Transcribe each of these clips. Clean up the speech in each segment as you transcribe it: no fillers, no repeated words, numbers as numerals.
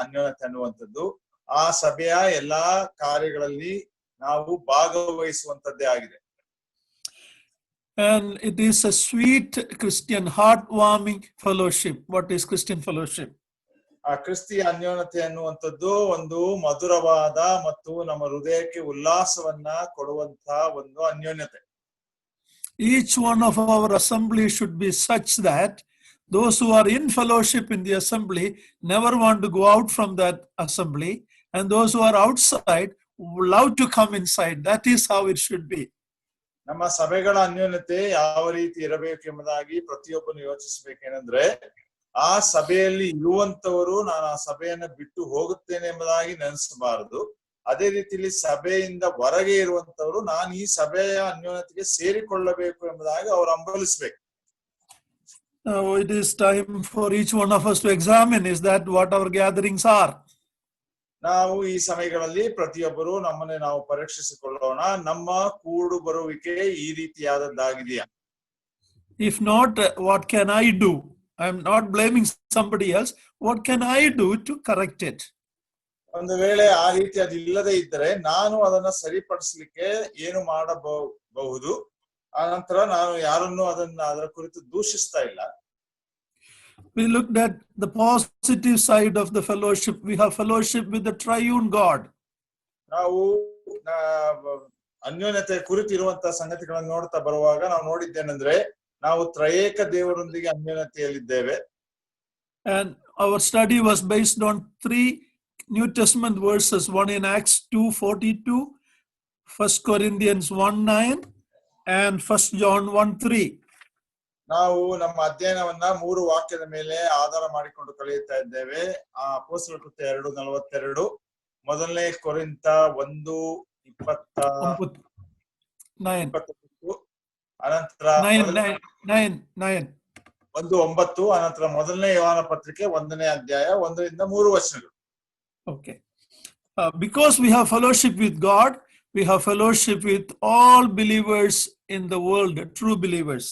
ಅನ್ಯೋನ್ಯತೆ ಅನ್ನುವಂಥದ್ದು ಆ ಸಭೆಯ ಎಲ್ಲಾ ಕಾರ್ಯಗಳಲ್ಲಿ ನಾವು ಭಾಗವಹಿಸುವಂತದ್ದೇ ಆಗಿದೆ. And it is a sweet Christian, heartwarming fellowship. What is Christian fellowship? ಆ ಕ್ರಿಸ್ತಿಯ ಅನ್ಯೋನ್ಯತೆ ಅನ್ನುವಂಥದ್ದು ಒಂದು ಮಧುರವಾದ ಮತ್ತು ನಮ್ಮ ಹೃದಯಕ್ಕೆ ಉಲ್ಲಾಸವನ್ನ ಕೊಡುವಂತಹ ಒಂದು ಅನ್ಯೋನ್ಯತೆ. Each one of our assembly should be such that those who are in fellowship in the assembly never want to go out from that assembly, and those who are outside love to come inside. That is how it should be. ನಮ್ಮ ಸಭೆಗಳ ಅನ್ಯೋನ್ಯತೆ ಯಾವ ರೀತಿ ಇರಬೇಕು ಎಂಬುದಾಗಿ ಪ್ರತಿಯೊಬ್ಬನು ಯೋಚಿಸಬೇಕೇನೆಂದ್ರೆ ಆ ಸಭೆಯಲ್ಲಿ ಇರುವಂತವರು ನಾನು ಆ ಸಭೆಯನ್ನ ಬಿಟ್ಟು ಹೋಗುತ್ತೇನೆ ಎಂಬುದಾಗಿ ನೆನೆಸಬಾರದು. ಅದೇ ರೀತಿಯಲ್ಲಿ ಸಭೆಯಿಂದ ಹೊರಗೆ ಇರುವಂತವರು ನಾನು ಈ ಸಭೆಯ ಅನ್ಯೋನ್ಯತೆಗೆ ಸೇರಿಕೊಳ್ಳಬೇಕು ಎಂಬುದಾಗಿ ಅವರು ಹಂಬಲಿಸಬೇಕು. It is time for each one of us to examine, is that what our gatherings are? ನಾವು ಈ ಸಮಯಗಳಲ್ಲಿ ಪ್ರತಿಯೊಬ್ಬರು ನಮ್ಮನ್ನೇ ನಾವು ಪರೀಕ್ಷಿಸಿಕೊಳ್ಳೋಣ. ನಮ್ಮ ಕೂಡು ಬರುವಿಕೆ ಈ ರೀತಿಯಾದದ್ದಾಗಿದೆಯಾ? If not, what can I do? I am not blaming somebody else. What can I do to correct it? ಒಂದು ವೇಳೆ ಆ ರೀತಿ ಅದಿಲ್ಲದೆ ಇದ್ದರೆ ನಾನು ಅದನ್ನ ಸರಿಪಡಿಸಲಿಕ್ಕೆ ಏನು ಮಾಡಬಹುದು? ಆ ನಂತರ ನಾನು ಯಾರನ್ನು ಅದರ ಕುರಿತು ದೂಷಿಸ್ತಾ ಇಲ್ಲ. We looked at the positive side of the fellowship. We have fellowship with the triune God. ನಾವು ಅನ್ಯೋನ್ಯತೆ ಕುರಿತಿರುವಂತಹ ಸಂಗತಿಗಳನ್ನು ನೋಡ್ತಾ ಬರುವಾಗ ನಾವು ನೋಡಿದ್ದೇನೆಂದ್ರೆ ನಾವು ತ್ರಯೇಕ ದೇವರೊಂದಿಗೆ ಅನ್ಯೋನ್ಯತೆಯಲ್ಲಿದ್ದೇವೆ. And our study was based on 3 New Testament verses, one in Acts 2:42, 1 Corinthians 1:9, and 1 John 1:3. ನಾವು ನಮ್ಮ ಅಧ್ಯಯನವನ್ನ 3 ವಾಕ್ಯದ ಮೇಲೆ ಆಧಾರ ಮಾಡಿಕೊಂಡು ಕಲಿಯುತ್ತಾ ಇದ್ದೇವೆ. ಅಪೊಸ್ತಲರ ಕೃತ್ಯ 2:42, ಮೊದಲನೇ ಕೊರಿಂಥ 1:29, ಅನಂತರ 1:9, ಅನಂತರ ಮೊದಲನೇ ಯೋಹಾನ ಪತ್ರಿಕೆ 1ನೇ ಅಧ್ಯಾಯ 1ರಿಂದ 3 ವಚನಗಳು. Okay. Because we have fellowship with God, we have fellowship with all believers in the world, true believers.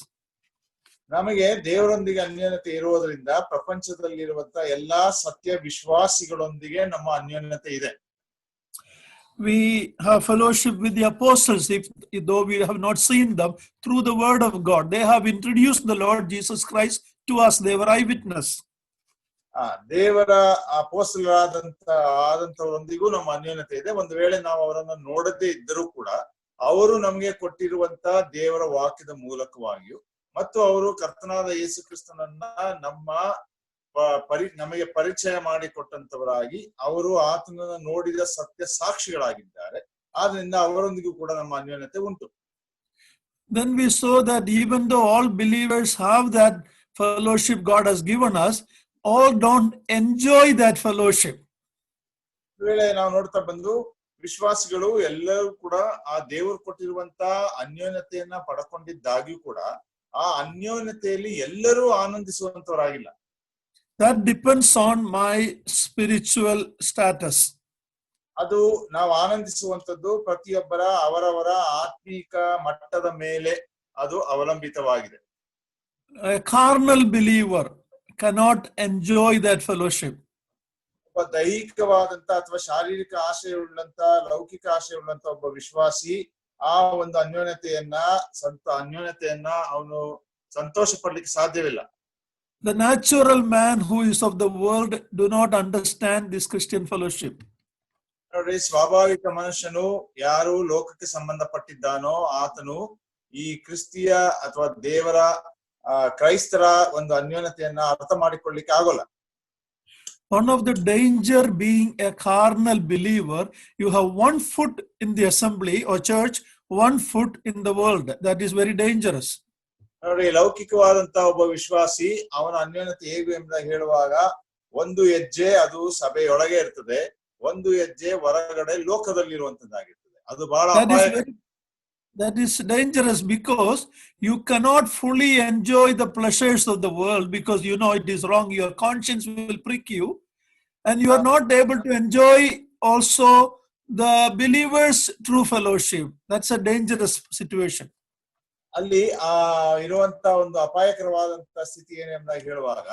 ನಮಗೆ ದೇವರೊಂದಿಗೆ ಅನ್ಯೋನ್ಯತೆ ಇರುವುದರಿಂದ ಪ್ರಪಂಚದಲ್ಲಿರುವಂತಹ ಎಲ್ಲಾ ಸತ್ಯ ವಿಶ್ವಾಸಿಗಳೊಂದಿಗೆ ನಮ್ಮ ಅನ್ಯೋನ್ಯತೆ ಇದೆ. We have fellowship with the apostles, though we have not seen them, through the word of God. They have introduced the Lord Jesus Christ to us. They were eyewitness. ದೇವರ ಅಪೊಸ್ತಲರಾದಂತವರೊಂದಿಗೂ ನಮ್ಮ ಅನ್ಯೋನ್ಯತೆ ಇದೆ. ಒಂದು ವೇಳೆ ನಾವು ಅವರನ್ನು ನೋಡದೇ ಇದ್ದರೂ ಕೂಡ ಅವರು ನಮಗೆ ಕೊಟ್ಟಿರುವಂತಹ ದೇವರ ವಾಕ್ಯದ ಮೂಲಕವಾಗಿಯೂ ಮತ್ತು ಅವರು ಕರ್ತನಾದ ಯೇಸು ಕ್ರಿಸ್ತನನ್ನ ನಮಗೆ ಪರಿಚಯ ಮಾಡಿಕೊಟ್ಟಂತವರಾಗಿ ಅವರು ಆತನನ್ನು ನೋಡಿದ ಸತ್ಯ ಸಾಕ್ಷಿಗಳಾಗಿದ್ದಾರೆ. ಆದ್ರಿಂದ ಅವರೊಂದಿಗೂ ಕೂಡ ನಮ್ಮ ಅನ್ಯೋನ್ಯತೆ ಉಂಟು. Then we saw that even though all believers have that fellowship God has given us, all don't enjoy that fellowship. ವೇಳೆ ನಾವು ನೋಡ್ತಾ ಬಂದು ವಿಶ್ವಾಸಿಗಳು ಎಲ್ಲರೂ ಕೂಡ ಆ ದೇವರು ಕೊಟ್ಟಿರುವಂತ ಅನ್ಯೋನ್ಯತೆಯನ್ನ ಪಡ್ಕೊಂಡಿದ್ದಾಗ್ಯೂ ಕೂಡ ಆ ಅನ್ಯೋನ್ಯತೆಯಲ್ಲಿ ಎಲ್ಲರೂ ಆನಂದಿಸುವಂತವರಾಗಿಲ್ಲ. That depends on my spiritual status. ಅದು ನಾವು ಆನಂದಿಸುವಂತದ್ದು ಪ್ರತಿಯೊಬ್ಬರ ಅವರವರ ಆತ್ಮೀಕ ಮಟ್ಟದ ಮೇಲೆ ಅದು ಅವಲಂಬಿತವಾಗಿದೆ. A carnal believer cannot enjoy that fellowship. ಒಬ್ಬ ದೈಹಿಕವಾದಂತ ಅಥವಾ ಶಾರೀರಿಕ ಆಶಯವುಳ್ಳಂತ ಲೌಕಿಕ ಆಶಯವುಳ್ಳಂತ ಒಬ್ಬ ವಿಶ್ವಾಸಿ ಆ ಒಂದು ಅನ್ಯೋನ್ಯತೆಯನ್ನ ಅವನು ಸಂತೋಷ ಪಡ್ಲಿಕ್ಕೆ ಸಾಧ್ಯವಿಲ್ಲ. The natural man who is of the world do not understand this Christian fellowship. ನೋಡ್ರಿ, ಸ್ವಾಭಾವಿಕ ಮನುಷ್ಯನು ಯಾರು ಲೋಕಕ್ಕೆ ಸಂಬಂಧಪಟ್ಟಿದ್ದಾನೋ ಆತನು ಈ ಕ್ರಿಸ್ತಿಯ ಅಥವಾ ದೇವರ ಕ್ರೈಸ್ತರ ಒಂದು ಅನ್ಯೋನ್ಯತೆಯನ್ನ ಅರ್ಥ ಮಾಡಿಕೊಳ್ಳಿಕ್ಕೆ ಆಗೋಲ್ಲ. One of the danger being a carnal believer, you have 1 foot in the assembly or church, 1 foot in the world. That is very dangerous. ನೋಡಿ, ಲೌಕಿಕವಾದಂತ ಒಬ್ಬ ವಿಶ್ವಾಸಿ ಅವನ ಅನ್ಯೋನ್ಯತೆ ಹೇಗೆ ಎಂಬುದಾಗಿ ಹೇಳುವಾಗ 1 ಹೆಜ್ಜೆ ಅದು ಸಭೆಯೊಳಗೆ ಇರ್ತದೆ, 1 ಹೆಜ್ಜೆ ಹೊರಗಡೆ ಲೋಕದಲ್ಲಿರುವಂತದ್ದಾಗಿರ್ತದೆ. ಅದು ಬಹಳ That is dangerous because you cannot fully enjoy the pleasures of the world because you know it is wrong. Your conscience will prick you and you are not able to enjoy also the believers' true fellowship. That's a dangerous situation. ಅಲ್ಲಿ ಇರುವಂತ ಒಂದು ಅಪಾಯಕರವಾದಂತ ಸ್ಥಿತಿ ಏನೆಂಬುದಾಗಿ ಹೇಳುವಾಗ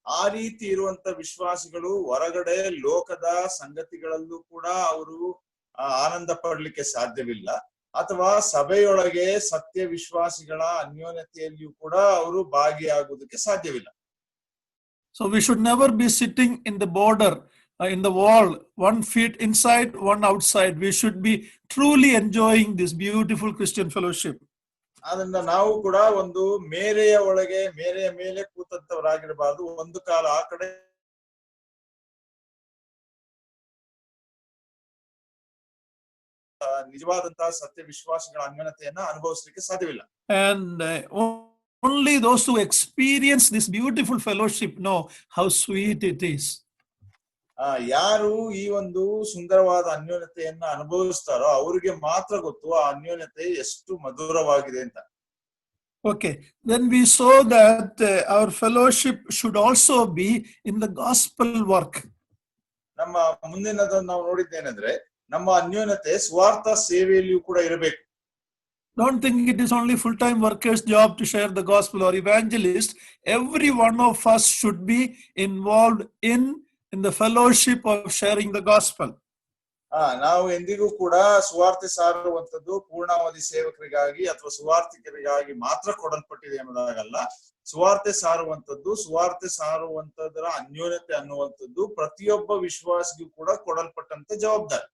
ಆ ರೀತಿ ಇರುವಂತ ವಿಶ್ವಾಸಿಗಳು ಹೊರಗಡೆ ಲೋಕದ ಸಂಗತಿಗಳಲ್ಲೂ ಕೂಡ ಅವರು ಆನಂದ ಪಡ್ಲಿಕ್ಕೆ ಸಾಧ್ಯವಿಲ್ಲ, ಅಥವಾ ಸಭೆಯೊಳಗೆ ಸತ್ಯ ವಿಶ್ವಾಸಿಗಳ ಅನ್ಯೋನ್ಯತೆಯಲ್ಲಿಯೂ ಕೂಡ ಅವರು ಭಾಗಿಯಾಗುವುದಕ್ಕೆ ಸಾಧ್ಯವಿಲ್ಲ. So we should never be sitting in the border, in the wall, 1 feet inside, 1 outside. We should be truly enjoying this beautiful Christian fellowship. ಅದರಿಂದ ನಾವು ಕೂಡ ಒಂದು ಮೇರೆಯ ಒಳಗೆ ಮೇರೆಯ ಮೇಲೆ ಕೂತಂತವರಾಗಿರಬಾರದು. ಒಂದು ಕಾಲ ಆ ಕಡೆ ನಿಜವಾದಂತಹ ಸತ್ಯ ವಿಶ್ವಾಸಗಳ ಅನ್ಯೋನ್ಯತೆಯನ್ನ ಅನುಭವಿಸಲಿಕ್ಕೆ ಸಾಧ್ಯವಿಲ್ಲ. And only those who experience this beautiful fellowship know how sweet it is. ಯಾರು ಈ ಒಂದು ಸುಂದರವಾದ ಅನ್ಯೋನ್ಯತೆಯನ್ನ ಅನುಭವಿಸ್ತಾರೋ ಅವರಿಗೆ ಮಾತ್ರ ಗೊತ್ತು ಆ ಅನ್ಯೋನ್ಯತೆ ಎಷ್ಟು ಮಧುರವಾಗಿದೆ ಅಂತ. Okay, then we saw that our fellowship should also be in the gospel work. ನಮ್ಮ ಮುಂದಿನದನ್ನು ನಾವು ನೋಡಿದ್ದೇನೆಂದ್ರೆ ನಮ್ಮ ಅನ್ಯೋನ್ಯತೆ ಸ್ವಾರ್ಥ ಸೇವೆಯಲ್ಲಿಯೂ ಕೂಡ ಇರಬೇಕು. Don't think it is only full-time workers' job to share the gospel or evangelist. Every one of us should be involved in the fellowship of sharing the gospel. ನಾವು ಎಂದಿಗೂ ಕೂಡ ಸುವಾರ್ತೆ ಸಾರುವಂತದ್ದು ಪೂರ್ಣಾವಧಿ ಸೇವಕರಿಗಾಗಿ ಅಥವಾ ಸುವಾರ್ತಿಕರಿಗಾಗಿ ಮಾತ್ರ ಕೊಡಲ್ಪಟ್ಟಿದೆ ಎಂಬುದಾಗಲ್ಲ. ಸುವಾರ್ತೆ ಸಾರುವಂತದರ ಅನ್ಯೋನ್ಯತೆ ಅನ್ನುವಂಥದ್ದು ಪ್ರತಿಯೊಬ್ಬ ವಿಶ್ವಾಸಿಗೂ ಕೂಡ ಕೊಡಲ್ಪಟ್ಟಂತ ಜವಾಬ್ದಾರಿ.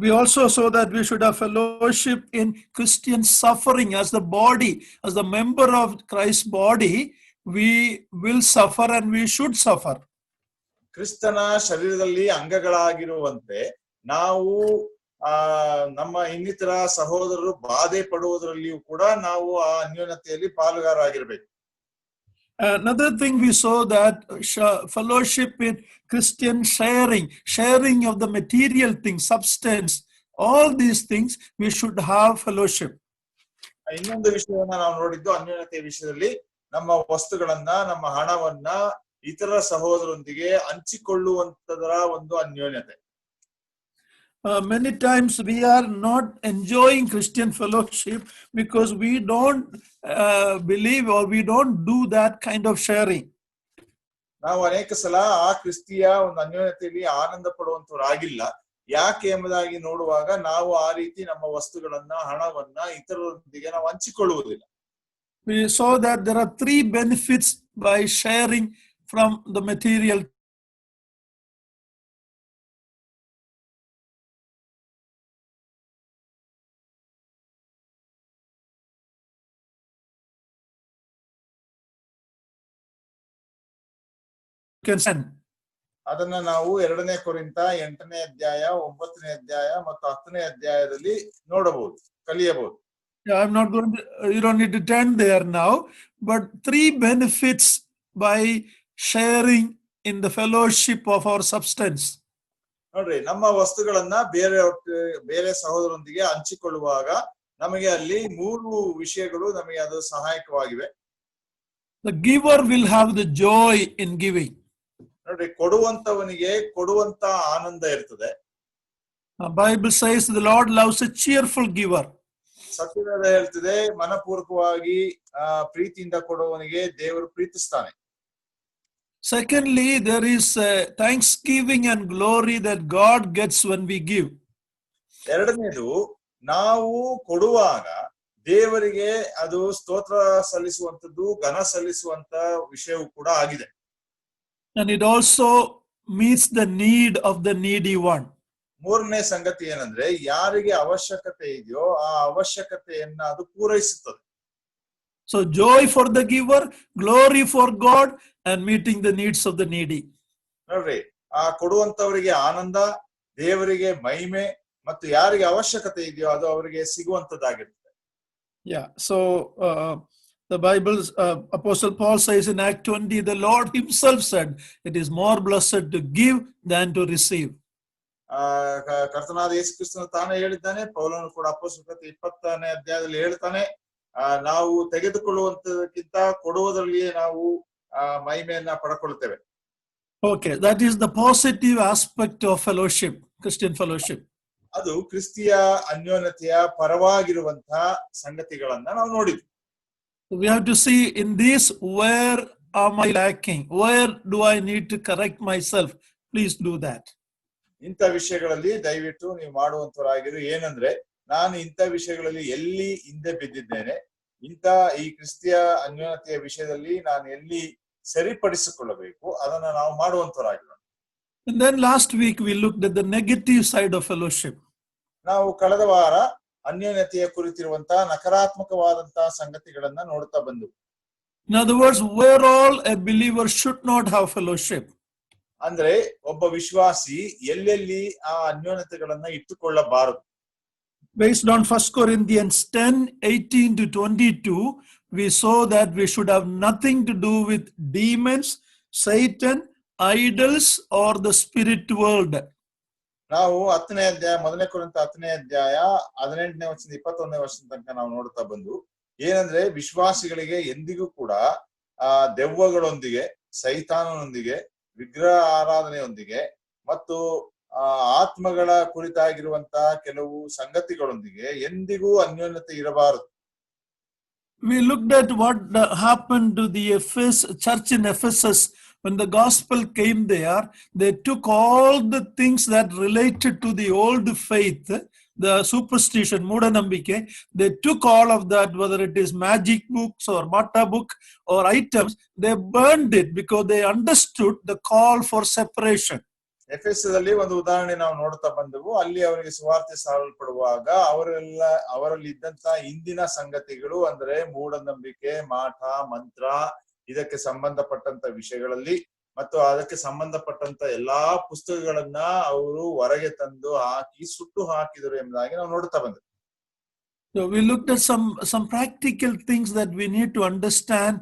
We also saw that we should have fellowship in Christian suffering. As the body, as the member of Christ's body, we will suffer and we should suffer. ಕ್ರಿಸ್ತನ ಶರೀರದಲ್ಲಿ ಅಂಗಗಳಾಗಿರುವಂತೆ ನಾವು ನಮ್ಮ ಇನ್ನಿತರ ಸಹೋದರರು ಬಾಧೆ ಪಡುವುದರಲ್ಲಿಯೂ ಕೂಡ ನಾವು ಆ ಅನ್ಯೋನ್ಯತೆಯಲ್ಲಿ ಪಾಲುಗಾರರಾಗಿರ್ಬೇಕು. Another thing we saw that fellowship in Christian sharing of the material things, substance, all these things we should have fellowship. ಇನ್ನೊಂದು ವಿಷಯವನ್ನ ನಾವು ನೋಡಿದ್ದು ಅನ್ಯೋನ್ಯತೆಯ ವಿಷಯದಲ್ಲಿ ನಮ್ಮ ವಸ್ತುಗಳನ್ನ, ನಮ್ಮ ಹಣವನ್ನ ಇತರ ಸಹೋದರರೊಂದಿಗೆ ಹಂಚಿಕೊಳ್ಳುವಂತದರ ಒಂದು ಅನ್ಯೋನ್ಯತೆ. Many times we are not enjoying Christian fellowship because we don't believe or we don't do that kind of sharing. ನಾವು ಅನೇಕ ಸಲ ಆ ಕ್ರಿಸ್ತಿಯ ಒಂದು ಅನ್ಯೋನ್ಯತೆಯಲ್ಲಿ ಆನಂದ ಪಡುವಂತವರಾಗಿಲ್ಲ. ಯಾಕೆ ಎಂಬುದಾಗಿ ನೋಡುವಾಗ ನಾವು ಆ ರೀತಿ ನಮ್ಮ ವಸ್ತುಗಳನ್ನ, ಹಣವನ್ನ ಇತರರೊಂದಿಗೆ ನಾವು ಹಂಚಿಕೊಳ್ಳುವುದಿಲ್ಲ. We saw that there are 3 benefits by sharing from the material. ಅದನ್ನ ನಾವು 2ನೇ ಕೊರಿಂಥ 8ನೇ ಅಧ್ಯಾಯ 9ನೇ ಅಧ್ಯಾಯ ಮತ್ತು 10ನೇ ಅಧ್ಯಾಯದಲ್ಲಿ ನೋಡಬಹುದು, ಕಲಿಯಬಹುದು. I'm not going to, you don't need to turn there now, but 3 benefits by sharing in the fellowship of our substance. ನೋಡ್ರಿ, ನಮ್ಮ ವಸ್ತುಗಳನ್ನ ಬೇರೆ ಸಹೋದರರೊಂದಿಗೆ ಹಂಚಿಕೊಳ್ಳುವಾಗ ನಮಗೆ ಅಲ್ಲಿ 3 ವಿಷಯಗಳು ನಮಗೆ ಅದು ಸಹಾಯಕವಾಗಿವೆ. The giver will have the joy in giving. ನೋಡ್ರಿ, ಕೊಡುವಂತವನಿಗೆ ಕೊಡುವಂತ ಆನಂದ ಇರ್ತದೆ. Bible says the Lord loves a cheerful giver. ಸತ್ಯವೇದ ಹೇಳ್ತಿದೆ, ಮನಪೂರ್ವಕವಾಗಿ ಪ್ರೀತಿಯಿಂದ ಕೊಡುವವನಿಗೆ ದೇವರು ಪ್ರೀತಿಸ್ತಾನೆ. Secondly, there is thanksgiving and glory that God gets when we give. ಎರಡನೇದು, ನಾವು ಕೊಡುವಾಗ ದೇವರಿಗೆ ಅದು ಸ್ತೋತ್ರ ಸಲ್ಲಿಸುವಂತದ್ದು, ಘನ ಸಲ್ಲಿಸುವಂತ ವಿಷಯವೂ ಕೂಡ ಆಗಿದೆ. And it also meets the need of the needy one. ಮೂರನೇ ಸಂಗತಿ ಏನಂದ್ರೆ, ಯಾರಿಗೆ ಅವಶ್ಯಕತೆ ಇದೆಯೋ ಆ ಅವಶ್ಯಕತೆಯನ್ನ ಅದು ಪೂರೈಸುತ್ತದೆ. So joy for the giver, glory for God, and meeting the needs of the needy. ನೋಡ್ರಿ, ಆ ಕೊಡುವಂತವರಿಗೆ ಆನಂದ, ದೇವರಿಗೆ ಮಹಿಮೆ, ಮತ್ತು ಯಾರಿಗೆ ಅವಶ್ಯಕತೆ ಇದೆಯೋ ಅದು ಅವರಿಗೆ ಸಿಗುವಂತದ್ದಾಗಿರ್ತದೆ. Yeah, so the Bible's Apostle Paul says in Act 20, the Lord himself said, it is more blessed to give than to receive. ಕರ್ತನಾದ ಯೇಸು ಕ್ರಿಸ್ತನು ತಾನೇ ಹೇಳಿದ್ದಾನೆ. ಪೌಲನು ಕೂಡ ಅಪೊಸ್ತಲರ 20ನೇ ಅಧ್ಯಾಯದಲ್ಲಿ ಹೇಳ್ತಾನೆ, ನಾವು ತೆಗೆದುಕೊಳ್ಳುವಂತದಕ್ಕಿಂತ ಕೊಡುವುದರಲ್ಲಿಯೇ ನಾವು ಮಹಿಮೆಯನ್ನ ಪಡ್ಕೊಳ್ತೇವೆ. Okay, that is the positive aspect of fellowship, Christian fellowship. ಅದು ಕ್ರಿಸ್ತಿಯ ಅನ್ಯೋನ್ಯತೆಯ ಪರವಾಗಿರುವಂತಹ ಸಂಗತಿಗಳನ್ನ ನಾವು ನೋಡಿದ್ವಿ. We have to see in this where am I lacking? Where do I need to correct myself? Please do that. ಇಂಥ ವಿಷಯಗಳಲ್ಲಿ ದಯವಿಟ್ಟು ನೀವು ಮಾಡುವಂತವರಾಗಿರು. ಏನಂದ್ರೆ, ನಾನು ಇಂಥ ವಿಷಯಗಳಲ್ಲಿ ಎಲ್ಲಿ ಹಿಂದೆ ಬಿದ್ದಿದ್ದೇನೆ, ಈ ಕ್ರಿಸ್ತಿಯ ಅನ್ಯೋನ್ಯತೆಯ ವಿಷಯದಲ್ಲಿ ನಾನು ಎಲ್ಲಿ ಸರಿಪಡಿಸಿಕೊಳ್ಳಬೇಕು, ಅದನ್ನ ನಾವು ಮಾಡುವಂತವರಾಗಿರೋಣ. And then last week we looked at the negative side of fellowship. ನಾವು ಕಳೆದ ವಾರ ಅನ್ಯೋನ್ಯತೆಯ ಕುರಿತಿರುವಂತಹ ನಕಾರಾತ್ಮಕವಾದಂತಹ ಸಂಗತಿಗಳನ್ನ ನೋಡ್ತಾ ಬಂದೆವು. In other words, where all a believer should not have fellowship. ಅಂದ್ರೆ ಒಬ್ಬ ವಿಶ್ವಾಸಿ ಎಲ್ಲೆಲ್ಲಿ ಆ ಅನ್ಯೋನ್ಯತೆಗಳನ್ನ ಇಟ್ಟುಕೊಳ್ಳಬಾರದು. Based on 1 Corinthians 10:18-22, we saw that we should have nothing to do with demons, Satan, idols, or the spirit world. ನಾವು 10ನೇ ಅಧ್ಯಾಯ 1 ಕೊರಿಂಥ 10ನೇ ಅಧ್ಯಾಯ 18ನೇ ವಚನದಿಂದ 21ನೇ ವಚನ ತನಕ ನಾವು ನೋಡ್ತಾ ಬಂದು, ಏನಂದ್ರೆ ವಿಶ್ವಾಸಿಗಳಿಗೆ ಎಂದಿಗೂ ಕೂಡ ದೆವ್ವಗಳೊಂದಿಗೆ, ಸೈತಾನನೊಂದಿಗೆ, ವಿಗ್ರಹ ಆರಾಧನೆಯೊಂದಿಗೆ ಮತ್ತು ಆತ್ಮಗಳ ಕುರಿತಾಗಿರುವಂತಹ ಕೆಲವು ಸಂಗತಿಗಳೊಂದಿಗೆ ಎಂದಿಗೂ ಅನ್ಯೋನ್ಯತೆ ಇರಬಾರದು. We looked at what happened to the church in Ephesus. When the gospel came there, they took all the things that related to the old faith, the superstition, moodanambike. They took all of that, whether it is magic books or mata book or items, they burned it because they understood the call for separation. ಎಫೆಸದಲ್ಲಿ ಒಂದು ಉದಾಹರಣೆ ನಾವು ನೋಡ್ತಾ ಬಂದೆವು. ಅಲ್ಲಿ ಅವರಿಗೆ ಸುವಾರ್ತೆ ಸಾರಲ್ಪಡುವಾಗ ಅವರಲ್ಲಿ ಇದ್ದಂತಹ ಇಂದಿನ ಸಂಗತಿಗಳು, ಅಂದ್ರೆ ಮೂಢನಂಬಿಕೆ, ಮಾಟ, ಮಂತ್ರ, ಇದಕ್ಕೆ ಸಂಬಂಧಪಟ್ಟಂತ ವಿಷಯಗಳಲ್ಲಿ ಮತ್ತು ಅದಕ್ಕೆ ಸಂಬಂಧಪಟ್ಟಂತ ಎಲ್ಲಾ ಪುಸ್ತಕಗಳನ್ನ ಅವರು ಹೊರಗೆ ತಂದು ಹಾಕಿ ಸುಟ್ಟು ಹಾಕಿದರು ಎಂಬುದಾಗಿ ನಾವು ನೋಡ್ತಾ ಬಂದೆವು. So we looked at some practical things that we need to understand.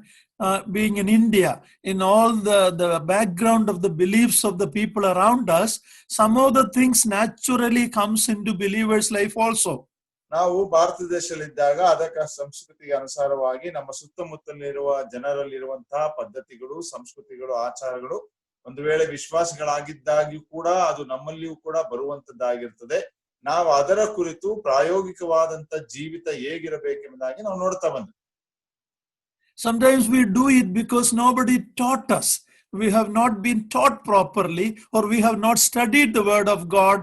Being in India, in all the background of the beliefs of the people around us, some of the things naturally comes into believers' life also. ನಾವು ಭಾರತ ದೇಶದಲ್ಲಿದ್ದಾಗ ಅದಕ್ಕೆ ಸಂಸ್ಕೃತಿಗೆ ಅನುಸಾರವಾಗಿ ನಮ್ಮ ಸುತ್ತಮುತ್ತಲಿರುವ ಜನರಲ್ಲಿರುವಂತಹ ಪದ್ಧತಿಗಳು, ಸಂಸ್ಕೃತಿಗಳು, ಆಚಾರಗಳು ಒಂದು ವೇಳೆ ವಿಶ್ವಾಸಗಳಾಗಿದ್ದಾಗ್ಯೂ ಕೂಡ ಅದು ನಮ್ಮಲ್ಲಿಯೂ ಕೂಡ ಬರುವಂತದ್ದಾಗಿರ್ತದೆ. ನಾವು ಅದರ ಕುರಿತು ಪ್ರಾಯೋಗಿಕವಾದಂತ ಜೀವಿತ ಹೇಗಿರಬೇಕೆಂಬುದಾಗಿ ನಾವು ನೋಡ್ತಾ ಬಂದ್ವಿ. Sometimes we do it because nobody taught us. We have not been taught properly, or we have not studied the word of God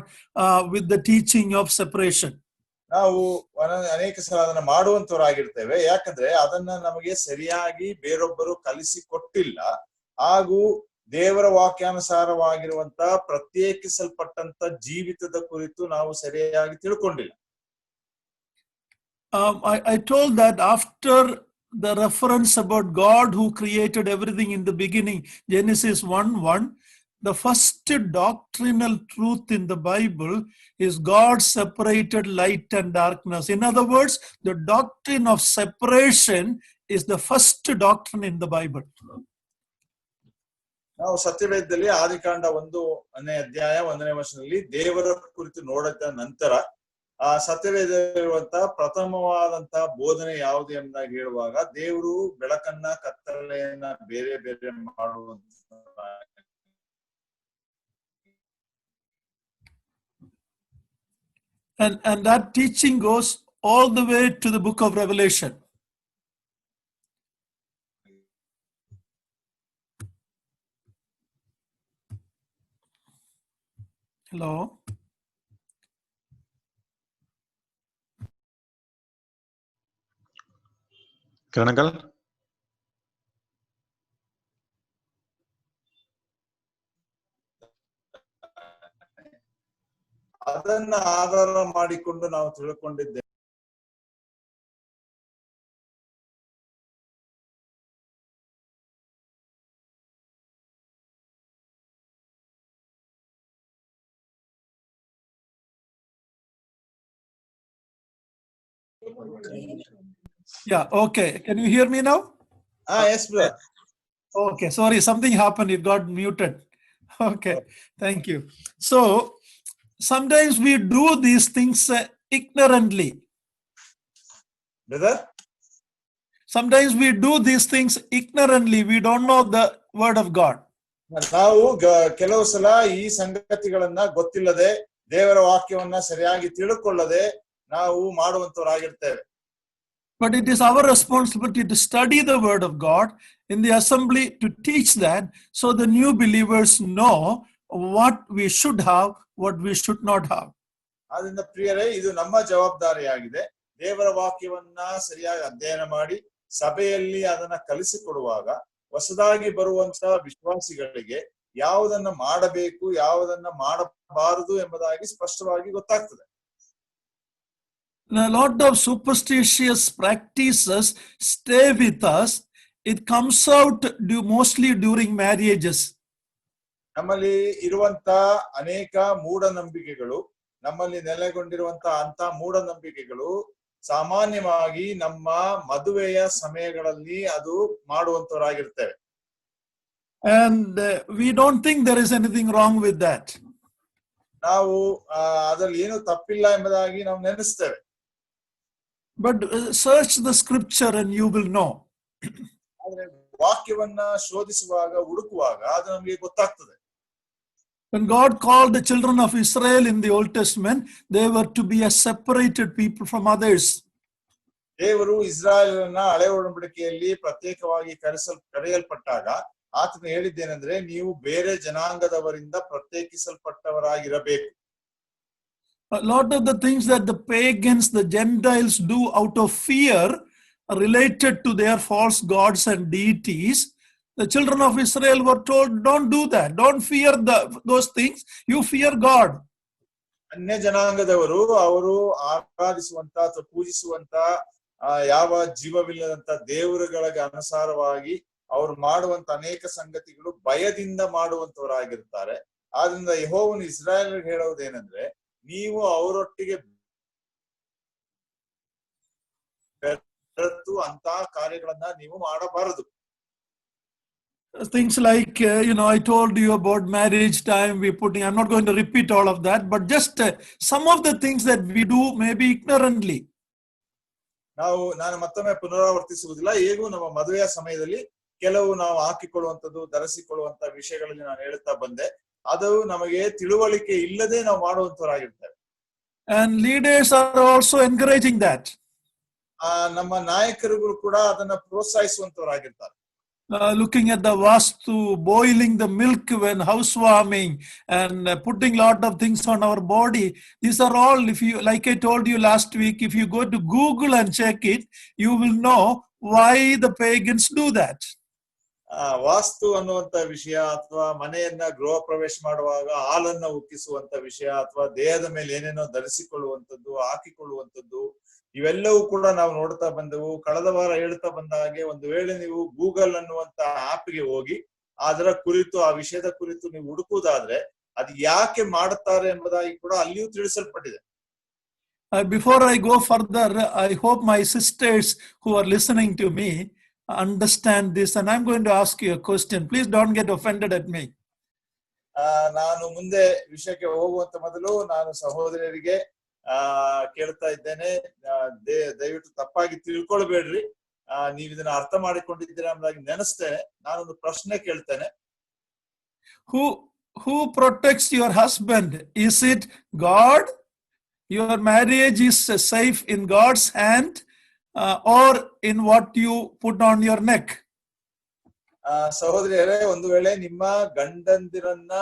with the teaching of separation. ನಾವು ಅನೇಕ ಸಲ ಅದನ್ನ ಮಾಡುವಂತವರಾಗಿರ್ತೇವೆ. ಯಾಕಂದ್ರೆ ಅದನ್ನ ನಮಗೆ ಸರಿಯಾಗಿ ಬೇರೊಬ್ಬರು ಕಲಿಸಿ ಕೊಟ್ಟಿಲ್ಲ, ಹಾಗೂ ದೇವರ ವಾಕ್ಯಾನುಸಾರವಾಗಿರುವಂತ ಪ್ರತ್ಯೇಕಿಸಲ್ಪಟ್ಟಂತ ಜೀವಿತದ ಕುರಿತು ನಾವು ಸರಿಯಾಗಿ ತಿಳ್ಕೊಂಡಿಲ್ಲ. I told that after the reference about God who created everything in the beginning, Genesis 1:1, the first doctrinal truth in the Bible is God separated light and darkness. In other words, the doctrine of separation is the first doctrine in the Bible. ನಾವು ಸತ್ಯವೇದದಲ್ಲಿ ಆದಿಕಾಂಡ 1ನೇ ಅಧ್ಯಾಯ 1ನೇ ವಚನದಲ್ಲಿ ದೇವರ ಕುರಿತು ನೋಡಿದ ನಂತರ ಆ ಸತ್ಯವೇದಲ್ಲಿರುವಂತಹ ಪ್ರಥಮವಾದಂತಹ ಬೋಧನೆ ಯಾವುದು ಎಂಬುದಾಗಿ ಹೇಳುವಾಗ ದೇವರು ಬೆಳಕನ್ನ ಕತ್ತಲೆಯನ್ನ ಬೇರೆ ಬೇರೆ ಮಾಡುವಂತ. And that teaching goes all the way to the book of Revelation. Hello. Karanakal? ಅದನ್ನ ಆಧಾರ ಮಾಡಿಕೊಂಡು ನಾವು ತಿಳ್ಕೊಂಡಿದ್ದೇವೆ. Yeah, okay. Can you hear me now? Yes, brother. Okay, sorry, something happened. It got muted. Okay, thank you. So, sometimes we do these things ignorantly. Brother? Sometimes we do these things ignorantly. We don't know the word of God. ನಾವು ಕೆಲವು ಸಲ ಈ ಸಂಗತಿಗಳನ್ನ ಗೊತ್ತಿಲ್ಲದೆ, ದೇವರ ವಾಕ್ಯವನ್ನ ಸರಿಯಾಗಿ ತಿಳ್ಕೊಳ್ಳದೆ ನಾವು ಮಾಡುವಂತವರಾಗಿರ್ತೇವೆ. But it is our responsibility to study the word of God in the assembly, to teach that, so the new believers know what we should have, what we should not have. ಆದ್ರಿಂದ ಪ್ರಿಯರೇ, ಇದು ನಮ್ಮ ಜವಾಬ್ದಾರಿಯಾಗಿದೆ. ದೇವರ ವಾಕ್ಯವನ್ನ ಸರಿಯಾಗಿ ಅಧ್ಯಯನ ಮಾಡಿ ಸಭೆಯಲ್ಲಿ ಅದನ್ನ ಕಲಿಸಿಕೊಡುವಾಗ ಹೊಸದಾಗಿ ಬರುವಂತ ವಿಶ್ವಾಸಿಗಳಿಗೆ ಯಾವುದನ್ನ ಮಾಡಬೇಕು, ಯಾವುದನ್ನ ಮಾಡಬಾರದು ಎಂಬುದಾಗಿ ಸ್ಪಷ್ಟವಾಗಿ ಗೊತ್ತಾಗ್ತದೆ. A lot of superstitious practices stay with us. It comes out mostly during marriages. ನಮ್ಮಲ್ಲಿ ಇರುವಂತ ಅನೇಕ ಮೂಢನಂಬಿಕೆಗಳು, ನಮ್ಮಲ್ಲಿ ನೆಲೆಗೊಂಡಿರುವಂತ ಅಂತ ಮೂಢನಂಬಿಕೆಗಳು ಸಾಮಾನ್ಯವಾಗಿ ನಮ್ಮ ಮದುವೆಯ ಸಮಯಗಳಲ್ಲಿ ಅದು ಮಾಡುವಂತವರಾಗಿರ್ತೇವೆ. And we don't think there is anything wrong with that. ನಾವು ಅದರಲ್ಲಿ ಏನು ತಪ್ಪಿಲ್ಲ ಎಂಬುದಾಗಿ ನಾವು ನೆನೆಸ್ತೇವೆ. But search the scripture and you will know. ಆದ್ರೆ ವಾಕ್ಯವನ್ನ ಶೋಧಿಸುವಾಗ, ಹುಡುಕುವಾಗ ಅದು ನಮಗೆ ಗೊತ್ತಾಗ್ತದೆ. When God called the children of Israel in the Old Testament, they were to be a separated people from others. ದೇವರು ಇಸ್ರಾಯೇಲರನ್ನ ಹಳೆ ಒಡಂಬಡಿಕೆಯಲ್ಲಿ ಪ್ರತ್ಯೇಕವಾಗಿ ಕರೆಯಲ್ಪಟ್ಟಾಗ ಆತನು ಹೇಳಿದ್ದೇನೆಂದ್ರೆ, ನೀವು ಬೇರೆ ಜನಾಂಗದವರಿಂದ ಪ್ರತ್ಯೇಕಿಸಲ್ಪಟ್ಟವರಾಗಿರಬೇಕು. A lot of the things that the pagans, the Gentiles do out of fear related to their false gods and deities, the children of Israel were told, don't do that. Don't fear those things. You fear God. ಅನ್ಯ ಜನಾಂಗದವರು ಅವರು ಆರಾಧಿಸುವಂತ ಅಥವಾ ಪೂಜಿಸುವಂತ ಯಾವ ಜೀವವಿಲ್ಲದಂತ ದೇವರುಗಳಿಗೆ ಅನುಸಾರವಾಗಿ ಅವರು ಮಾಡುವಂತ ಅನೇಕ ಸಂಗತಿಗಳು ಭಯದಿಂದ ಮಾಡುವಂತವರಾಗಿರ್ತಾರೆ. ಆದ್ರಿಂದ ಯೆಹೋವನು ಇಸ್ರಾಯೇಲರಿಗೆ ಹೇಳೋದೇನೆಂದ್ರೆ, ನೀವು ಅವರೊಟ್ಟಿಗೆ ಬೆರೆತು ಅಂತ ಕಾರ್ಯಗಳನ್ನ ನೀವು ಮಾಡಬಾರದು. Things like, I told you about marriage time, I'm not going to repeat all of that, but just some of the things that we do maybe ignorantly. ನಾನು ಮತ್ತೊಮ್ಮೆ ಪುನರಾವರ್ತಿಸುವುದಿಲ್ಲ. ಹೇಗೂ ನಮ್ಮ ಮದುವೆಯ ಸಮಯದಲ್ಲಿ ಕೆಲವು ನಾವು ಹಾಕಿಕೊಳ್ಳುವಂಥದ್ದು, ಧರಿಸಿಕೊಳ್ಳುವಂತ ವಿಷಯಗಳಲ್ಲಿ ನಾನು ಹೇಳ್ತಾ ಬಂದೆ. ಅದು ನಮಗೆ ತಿಳುವಳಿಕೆ ಇಲ್ಲದೆ ನಾವು ಮಾಡುವಂತವರಾಗಿರ್ತೇವೆ. And leaders are also encouraging that. ನಮ್ಮ ನಾಯಕರುಗಳು ಕೂಡ ಅದನ್ನ ಪ್ರೋತ್ಸಾಹಿಸುವಂತವರಾಗಿರ್ತಾರೆ. Looking at the vastu, boiling the milk when housewarming, and putting lot of things on our body. These are all, if you, like I told you last week, if you go to Google and check it, you will know why the pagans do that. ವಾಸ್ತು ಅನ್ನುವಂತ ವಿಷಯ, ಅಥವಾ ಮನೆಯನ್ನ ಗೃಹ ಪ್ರವೇಶ ಮಾಡುವಾಗ ಹಾಲನ್ನ ಉಕ್ಕಿಸುವಂತ ವಿಷಯ, ಅಥವಾ ದೇಹದ ಮೇಲೆ ಏನೇನೋ ಧರಿಸಿಕೊಳ್ಳುವಂಥದ್ದು, ಹಾಕಿಕೊಳ್ಳುವಂಥದ್ದು, ಇವೆಲ್ಲವೂ ಕೂಡ ನಾವು ನೋಡ್ತಾ ಬಂದೆವು. ಕಳೆದ ವಾರ ಹೇಳ್ತಾ ಬಂದ ಹಾಗೆ, ಒಂದು ವೇಳೆ ನೀವು ಗೂಗಲ್ ಅನ್ನುವಂತ ಆಪ್ಗೆ ಹೋಗಿ ಅದರ ಕುರಿತು, ಆ ವಿಷಯದ ಕುರಿತು ನೀವು ಹುಡುಕುವುದಾದ್ರೆ ಅದು ಯಾಕೆ ಮಾಡುತ್ತಾರೆ ಎಂಬುದಾಗಿ ಕೂಡ ಅಲ್ಲಿಯೂ ತಿಳಿಸಲ್ಪಟ್ಟಿದೆ. Before I go further, I hope my sisters who are listening to me understand this, and I'm going to ask you a question. Please don't get offended at me. ನಾನು ಮುಂದೆ ವಿಷಯಕ್ಕೆ ಹೋಗುವಂತ ಮೊದಲು ನಾನು ಸಹೋದರರಿಗೆ ಕೇಳ್ತಾ ಇದ್ದೇನೆ, ದಯವಿಟ್ಟು ತಪ್ಪಾಗಿ ತಿಳ್ಕೊಳ್ಬೇಡ್ರಿ. ನೀವು ಇದನ್ನ ಅರ್ಥ ಮಾಡಿಕೊಂಡಿದ್ದೀರಾ ಎಂಬುದಾಗಿ ನೆನೆಸ್ತೇನೆ. ನಾನೊಂದು ಪ್ರಶ್ನೆ ಕೇಳ್ತೇನೆ. Who protects your husband? Is it God? Your marriage is safe in God's hand, or in what you put on your neck? ಸಹೋದರಿಯರೇ, ಒಂದು ವೇಳೆ ನಿಮ್ಮ ಗಂಡಂದಿರನ್ನ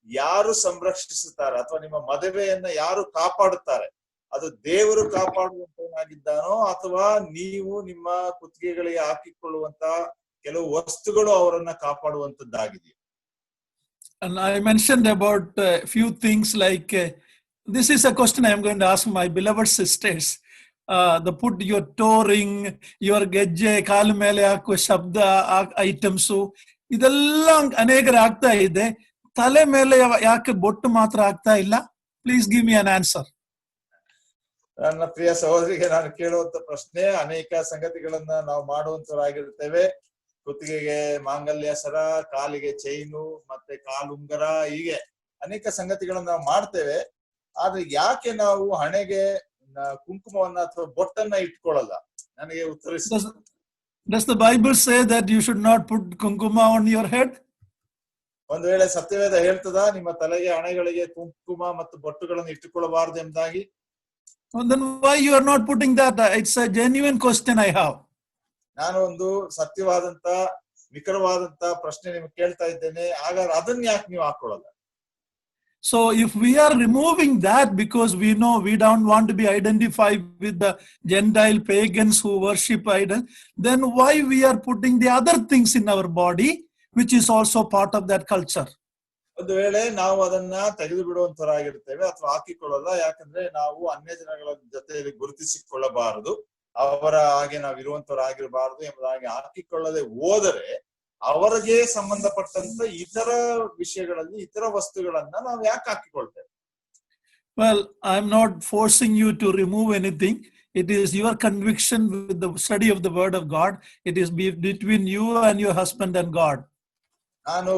ಯಾರು ಸಂರಕ್ಷಿಸುತ್ತಾರೆ, ಅಥವಾ ನಿಮ್ಮ ಮದುವೆಯನ್ನ ಯಾರು ಕಾಪಾಡುತ್ತಾರೆ, ಅದು ದೇವರು ಕಾಪಾಡುವಂತವನಾಗಿದ್ದಾನೋ, ಅಥವಾ ನೀವು ನಿಮ್ಮ ಕುತ್ತಿಗೆಗಳಿಗೆ ಹಾಕಿಕೊಳ್ಳುವಂತ ಕೆಲವು ವಸ್ತುಗಳು ಅವರನ್ನ ಕಾಪಾಡುವಂತದ್ದಾಗಿದೆಯೋ? And I mentioned about a few things like, this is a question I am going to ask my beloved sisters. The put your toe ring, your ಗೆಜ್ಜೆ, ಕಾಲು ಮೇಲೆ ಹಾಕುವ ಶಬ್ದ ಐಟಮ್ಸ್, ಇದೆಲ್ಲ ಅನೇಕರು ಆಗ್ತಾ ಇದೆ. ತಲೆ ಮೇಲೆ ಯಾಕೆ ಬೊಟ್ಟು ಮಾತ್ರ ಆಗ್ತಾ ಇಲ್ಲ? Please give me an answer. ನನ್ನ ಪ್ರಿಯ ಸಹೋದರಿಗೆ ನಾನು ಕೇಳುವಂತ ಪ್ರಶ್ನೆ, ಅನೇಕ ಸಂಗತಿಗಳನ್ನ ನಾವು ಮಾಡುವಂತವರಾಗಿರ್ತೇವೆ. ಕುತ್ತಿಗೆಗೆ ಮಾಂಗಲ್ಯ ಸರ, ಕಾಲಿಗೆ ಚೈನು, ಮತ್ತೆ ಕಾಲುಂಗರ, ಹೀಗೆ ಅನೇಕ ಸಂಗತಿಗಳನ್ನ ನಾವು ಮಾಡ್ತೇವೆ. ಆದ್ರೆ ಯಾಕೆ ನಾವು ಹಣೆಗೆ ಕುಂಕುಮವನ್ನ ಅಥವಾ ಬೊಟ್ಟನ್ನ ಇಟ್ಕೊಳ್ಳಲ್ಲ? ನನಗೆ ಉತ್ತರಿಸಿ. Does the Bible say that you should not put kunkuma on your head? ಒಂದು ವೇಳೆ ಸತ್ಯವೇದ ಹೇಳ್ತದ ನಿಮ್ಮ ತಲೆಗೆ, ಹಣೆಗಳಿಗೆ ಕುಂಕುಮ ಮತ್ತು ಬೊಟ್ಟುಗಳನ್ನು ಇಟ್ಟುಕೊಳ್ಳಬಾರದು ಎಂಬುದಾಗಿ? Well, then why you are not putting that? It's a genuine question I have. ನಾನು ಒಂದು ಸತ್ಯವಾದಂತ ನಿಖರವಾದಂತ ಪ್ರಶ್ನೆ ನಿಮ್ಗೆ ಕೇಳ್ತಾ ಇದ್ದೇನೆ. ಹಾಗಾದ್ರೆ ಅದನ್ನ ಯಾಕೆ ನೀವು ಹಾಕೊಳ್ಳಲ್ಲ? So if we are removing that because we know we don't want to be identified with the Gentile pagans who worship idols, then why we are putting the other things in our body, which is also part of that culture? ಒಂದು ವೇಳೆ ನಾವು ಅದನ್ನ ತೆಗೆದು ಬಿಡುವಂತರಾಗಿರ್ತೇವೆ ಅಥವಾ ಹಾಕಿಕೊಳ್ಳಲ್ಲ, ಯಾಕಂದ್ರೆ ನಾವು ಅನ್ಯ ಜನಗಳ ಜೊತೆಯಲ್ಲಿ ಗುರುತಿಸಿಕೊಳ್ಳಬಾರದು, ಅವರ ಹಾಗೆ ನಾವು ಇರುವಂತವರಾಗಿರಬಾರದು ಎಂಬುದಾಗಿ ಹಾಕಿಕೊಳ್ಳದೆ ಹೋದರೆ ಅವರಿಗೆ ಸಂಬಂಧಪಟ್ಟಂತ ಇತರ ವಿಷಯಗಳಲ್ಲಿ ಇತರ ವಸ್ತುಗಳನ್ನ ನಾವು ಯಾಕೆ ಹಾಕಿಕೊಳ್ತೇವೆ? Well, I'm not forcing you to remove anything. It is your conviction with the study of the word of God. It is between you and your husband and God. ನಾನು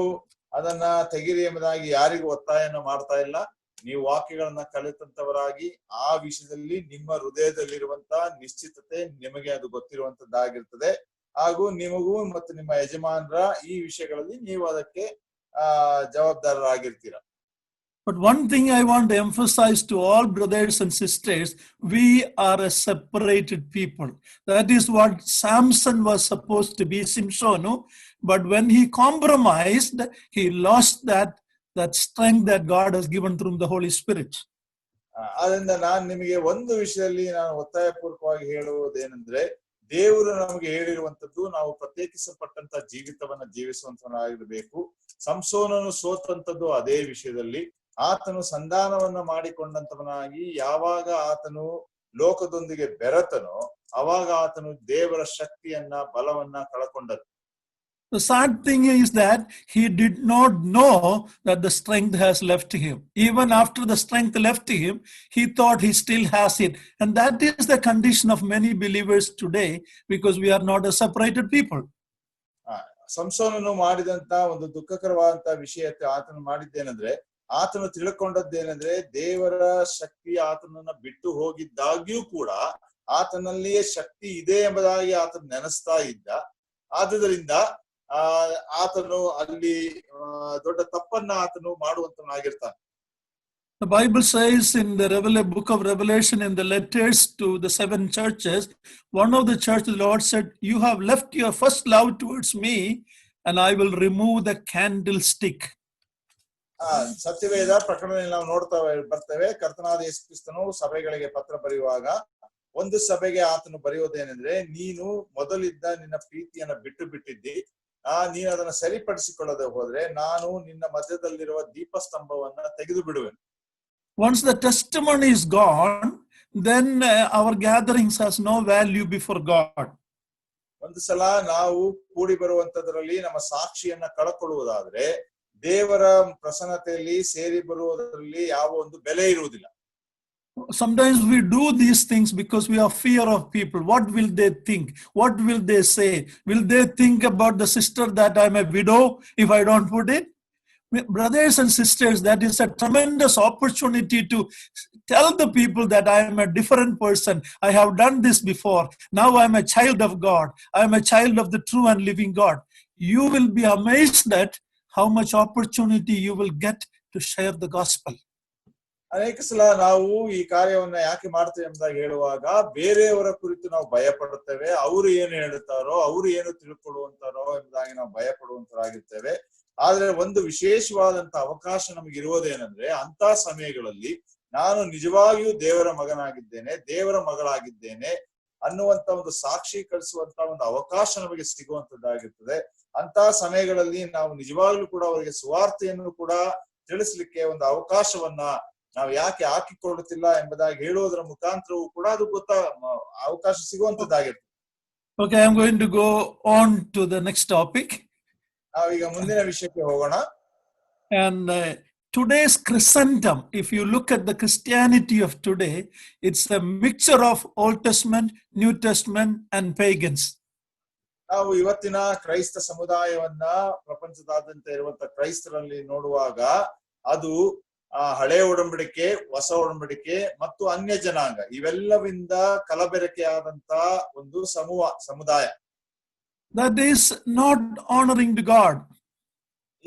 ಅದನ್ನ ತೆಗಿರಿ ಎಂಬುದಾಗಿ ಯಾರಿಗೂ ಒತ್ತಾಯನ ಮಾಡ್ತಾ ಇಲ್ಲ. ನೀವು ವಾಕ್ಯಗಳನ್ನ ಕಲಿತಂತವರಾಗಿ ಆ ವಿಷಯದಲ್ಲಿ ನಿಮ್ಮ ಹೃದಯದಲ್ಲಿರುವಂತ ನಿಶ್ಚಿತತೆ ನಿಮಗೆ ಅದು ಗೊತ್ತಿರುವಂತದ್ದಾಗಿರ್ತದೆ. ಹಾಗೂ ನಿಮಗೂ ಮತ್ತು ನಿಮ್ಮ ಯಜಮಾನರ ಈ ವಿಷಯಗಳಲ್ಲಿ ನೀವು ಅದಕ್ಕೆ ಜವಾಬ್ದಾರರಾಗಿರ್ತೀರ. But one thing I want to emphasize to all brothers and sisters, we are a separated people. That is what Samson was supposed to be, Simson. But when he compromised, he lost that strength that God has given through the Holy Spirit. ಅದರಿಂದ ನಾನು ನಿಮಗೆ ಒಂದು ವಿಷಯದಲ್ಲಿ ನಾನು ಒತ್ತಾಯಪೂರ್ವಕವಾಗಿ ಹೇಳುವುದೇನೆಂದ್ರೆ, ದೇವರು ನಮಗೆ ಹೇಳಿರುವಂತದ್ದು ನಾವು ಪ್ರತ್ಯೇಕಿಸಲ್ಪಟ್ಟಂತ ಜೀವಿತವನ್ನ ಜೀವಿಸುವಂತನಾಗಿರಬೇಕು. ಸಂಸೋನನು ಸೋತಂತದ್ದು ಅದೇ ವಿಷಯದಲ್ಲಿ. ಆತನು ಸಂಧಾನವನ್ನ ಮಾಡಿಕೊಂಡಂತವನಾಗಿ ಯಾವಾಗ ಆತನು ಲೋಕದೊಂದಿಗೆ ಬೆರೆತನೋ ಅವಾಗ ಆತನು ದೇವರ ಶಕ್ತಿಯನ್ನ ಬಲವನ್ನ ಕಳಕೊಂಡನು. The sad thing is that he did not know that the strength has left him. Even after the strength left him, he thought he still has it. And that is the condition of many believers today, because we are not a separated people. ಸಂಸೋನನು ಮಾಡಿದಂತ ಒಂದು ದುಃಖಕರವಾದಂತ ವಿಷಯಕ್ಕೆ ಆತನು ಮಾಡಿದ್ದೇನೆಂದ್ರೆ, ಆತನು ತಿಳ್ಕೊಂಡದ್ದೇನೆಂದ್ರೆ ದೇವರ ಶಕ್ತಿ ಆತನನ್ನ ಬಿಟ್ಟು ಹೋಗಿದ್ದಾಗ್ಯೂ ಕೂಡ ಆತನಲ್ಲಿಯೇ ಶಕ್ತಿ ಇದೆ ಎಂಬುದಾಗಿ ಆತನು ನೆನೆಸ್ತಾ ಇದ್ದ. ಆದುದರಿಂದ ಆತನು ಅಲ್ಲಿ ದೊಡ್ಡ ತಪ್ಪನ್ನ ಆತನು ಮಾಡುವಂತನಾಗಿರ್ತಾನೆ. The Bible says in the book of Revelation, in the letters to the 7 churches, one of the churches, the Lord said, "You have left your first love towards me, and I will remove the candlestick." ಸತ್ಯವೇದ ಪ್ರಕರಣದಲ್ಲಿ ನಾವು ನೋಡ್ತಾ ಬರ್ತೇವೆ. ಕರ್ತನಾದ ಯೇಸು ಕ್ರಿಸ್ತನು ಸಭೆಗಳಿಗೆ ಪತ್ರ ಬರೆಯುವಾಗ ಒಂದು ಸಭೆಗೆ ಆತನು ಬರೆಯೋದೇನೆಂದ್ರೆ, ನೀನು ಮೊದಲಿದ್ದ ನಿನ್ನ ಪ್ರೀತಿಯನ್ನ ಬಿಟ್ಟಿದ್ದಿ, ನೀನು ಅದನ್ನ ಸರಿಪಡಿಸಿಕೊಳ್ಳದೆ ಹೋದ್ರೆ ನಾನು ನಿನ್ನ ಮಧ್ಯದಲ್ಲಿರುವ ದೀಪಸ್ತಂಭವನ್ನ ತೆಗೆದು ಬಿಡುವೆನು. Once the testimony is gone, then our gatherings has no value before God. ಒಂದು ಸಲ ನಾವು ಕೂಡಿ ಬರುವಂತದ್ರಲ್ಲಿ ನಮ್ಮ ಸಾಕ್ಷಿಯನ್ನ ಕಳಕೊಳ್ಳುವುದಾದ್ರೆ ದೇವರ ಪ್ರಸನ್ನತೆಯಲ್ಲಿ ಸೇರಿ ಬರುವುದರಲ್ಲಿ ಯಾವ ಒಂದು ಬೆಲೆ ಇರುವುದಿಲ್ಲ. Sometimes we do these things because we have fear of people. What will they think? What will they say? Will they think about the sister that I'm a widow if I don't put it? Brothers and sisters, that is a tremendous opportunity to tell the people that I am a different person. I have done this before. Now I'm a child of God. I'm a child of the true and living God. You will be amazed at how much opportunity you will get to share the gospel. ಅನೇಕ ಸಲ ನಾವು ಈ ಕಾರ್ಯವನ್ನ ಯಾಕೆ ಮಾಡ್ತೇವೆ ಎಂಬುದಾಗಿ ಹೇಳುವಾಗ ಬೇರೆಯವರ ಕುರಿತು ನಾವು ಭಯ ಪಡುತ್ತೇವೆ. ಅವರು ಏನು ಹೇಳುತ್ತಾರೋ, ಅವರು ಏನು ತಿಳ್ಕೊಳ್ಳುವಂತಾರೋ ಎಂಬುದಾಗಿ ನಾವು ಭಯ ಪಡುವಂತರಾಗಿರ್ತೇವೆ. ಆದ್ರೆ ಒಂದು ವಿಶೇಷವಾದಂತ ಅವಕಾಶ ನಮಗೆ ಇರುವುದೇನೆಂದ್ರೆ, ಅಂತ ಸಮಯಗಳಲ್ಲಿ ನಾನು ನಿಜವಾಗಿಯೂ ದೇವರ ಮಗನಾಗಿದ್ದೇನೆ, ದೇವರ ಮಗಳಾಗಿದ್ದೇನೆ ಅನ್ನುವಂತ ಒಂದು ಸಾಕ್ಷೀಕರಿಸುವಂತ ಒಂದು ಅವಕಾಶ ನಮಗೆ ಸಿಗುವಂತದ್ದಾಗಿರ್ತದೆ. ಅಂತ ಸಮಯಗಳಲ್ಲಿ ನಾವು ನಿಜವಾಗ್ಲೂ ಕೂಡ ಅವರಿಗೆ ಸುವಾರ್ತೆಯನ್ನು ಕೂಡ ತಿಳಿಸ್ಲಿಕ್ಕೆ ಒಂದು ಅವಕಾಶವನ್ನ ನಾವು ಯಾಕೆ ಹಾಕಿಕೊಳ್ಳುತ್ತಿಲ್ಲ ಎಂಬುದಾಗಿ ಹೇಳುವುದರ ಮುಖಾಂತರವೂ ಕೂಡ ಅದು ಅವಕಾಶ ಸಿಗುವಂತದ್ದಾಗಿರ್ತದೆ. Okay, I'm going to go on to the next topic. ನಾವೀಗ ಮುಂದಿನ ವಿಷಯಕ್ಕೆ ಹೋಗೋಣ. And today's Christendom, if you look at the Christianity of today, it's a mixture of Old Testament, New Testament, and pagans. ನಾವು ಇವತ್ತಿನ ಕ್ರೈಸ್ತ ಸಮುದಾಯವನ್ನ ಪ್ರಪಂಚದಾದ್ಯಂತ ಇರುವಂತ ಕ್ರೈಸ್ತರಲ್ಲಿ ನೋಡುವಾಗ ಅದು ಹಳೆ ಒಡಂಬಡಿಕೆ, ಹೊಸ ಒಡಂಬಡಿಕೆ ಮತ್ತು ಅನ್ಯ ಜನಾಂಗ ಇವೆಲ್ಲವಿಂದ ಕಲಬೆರಕೆಯಾದಂತ ಒಂದು ಸಮುದಾಯ. That is not honoring to God.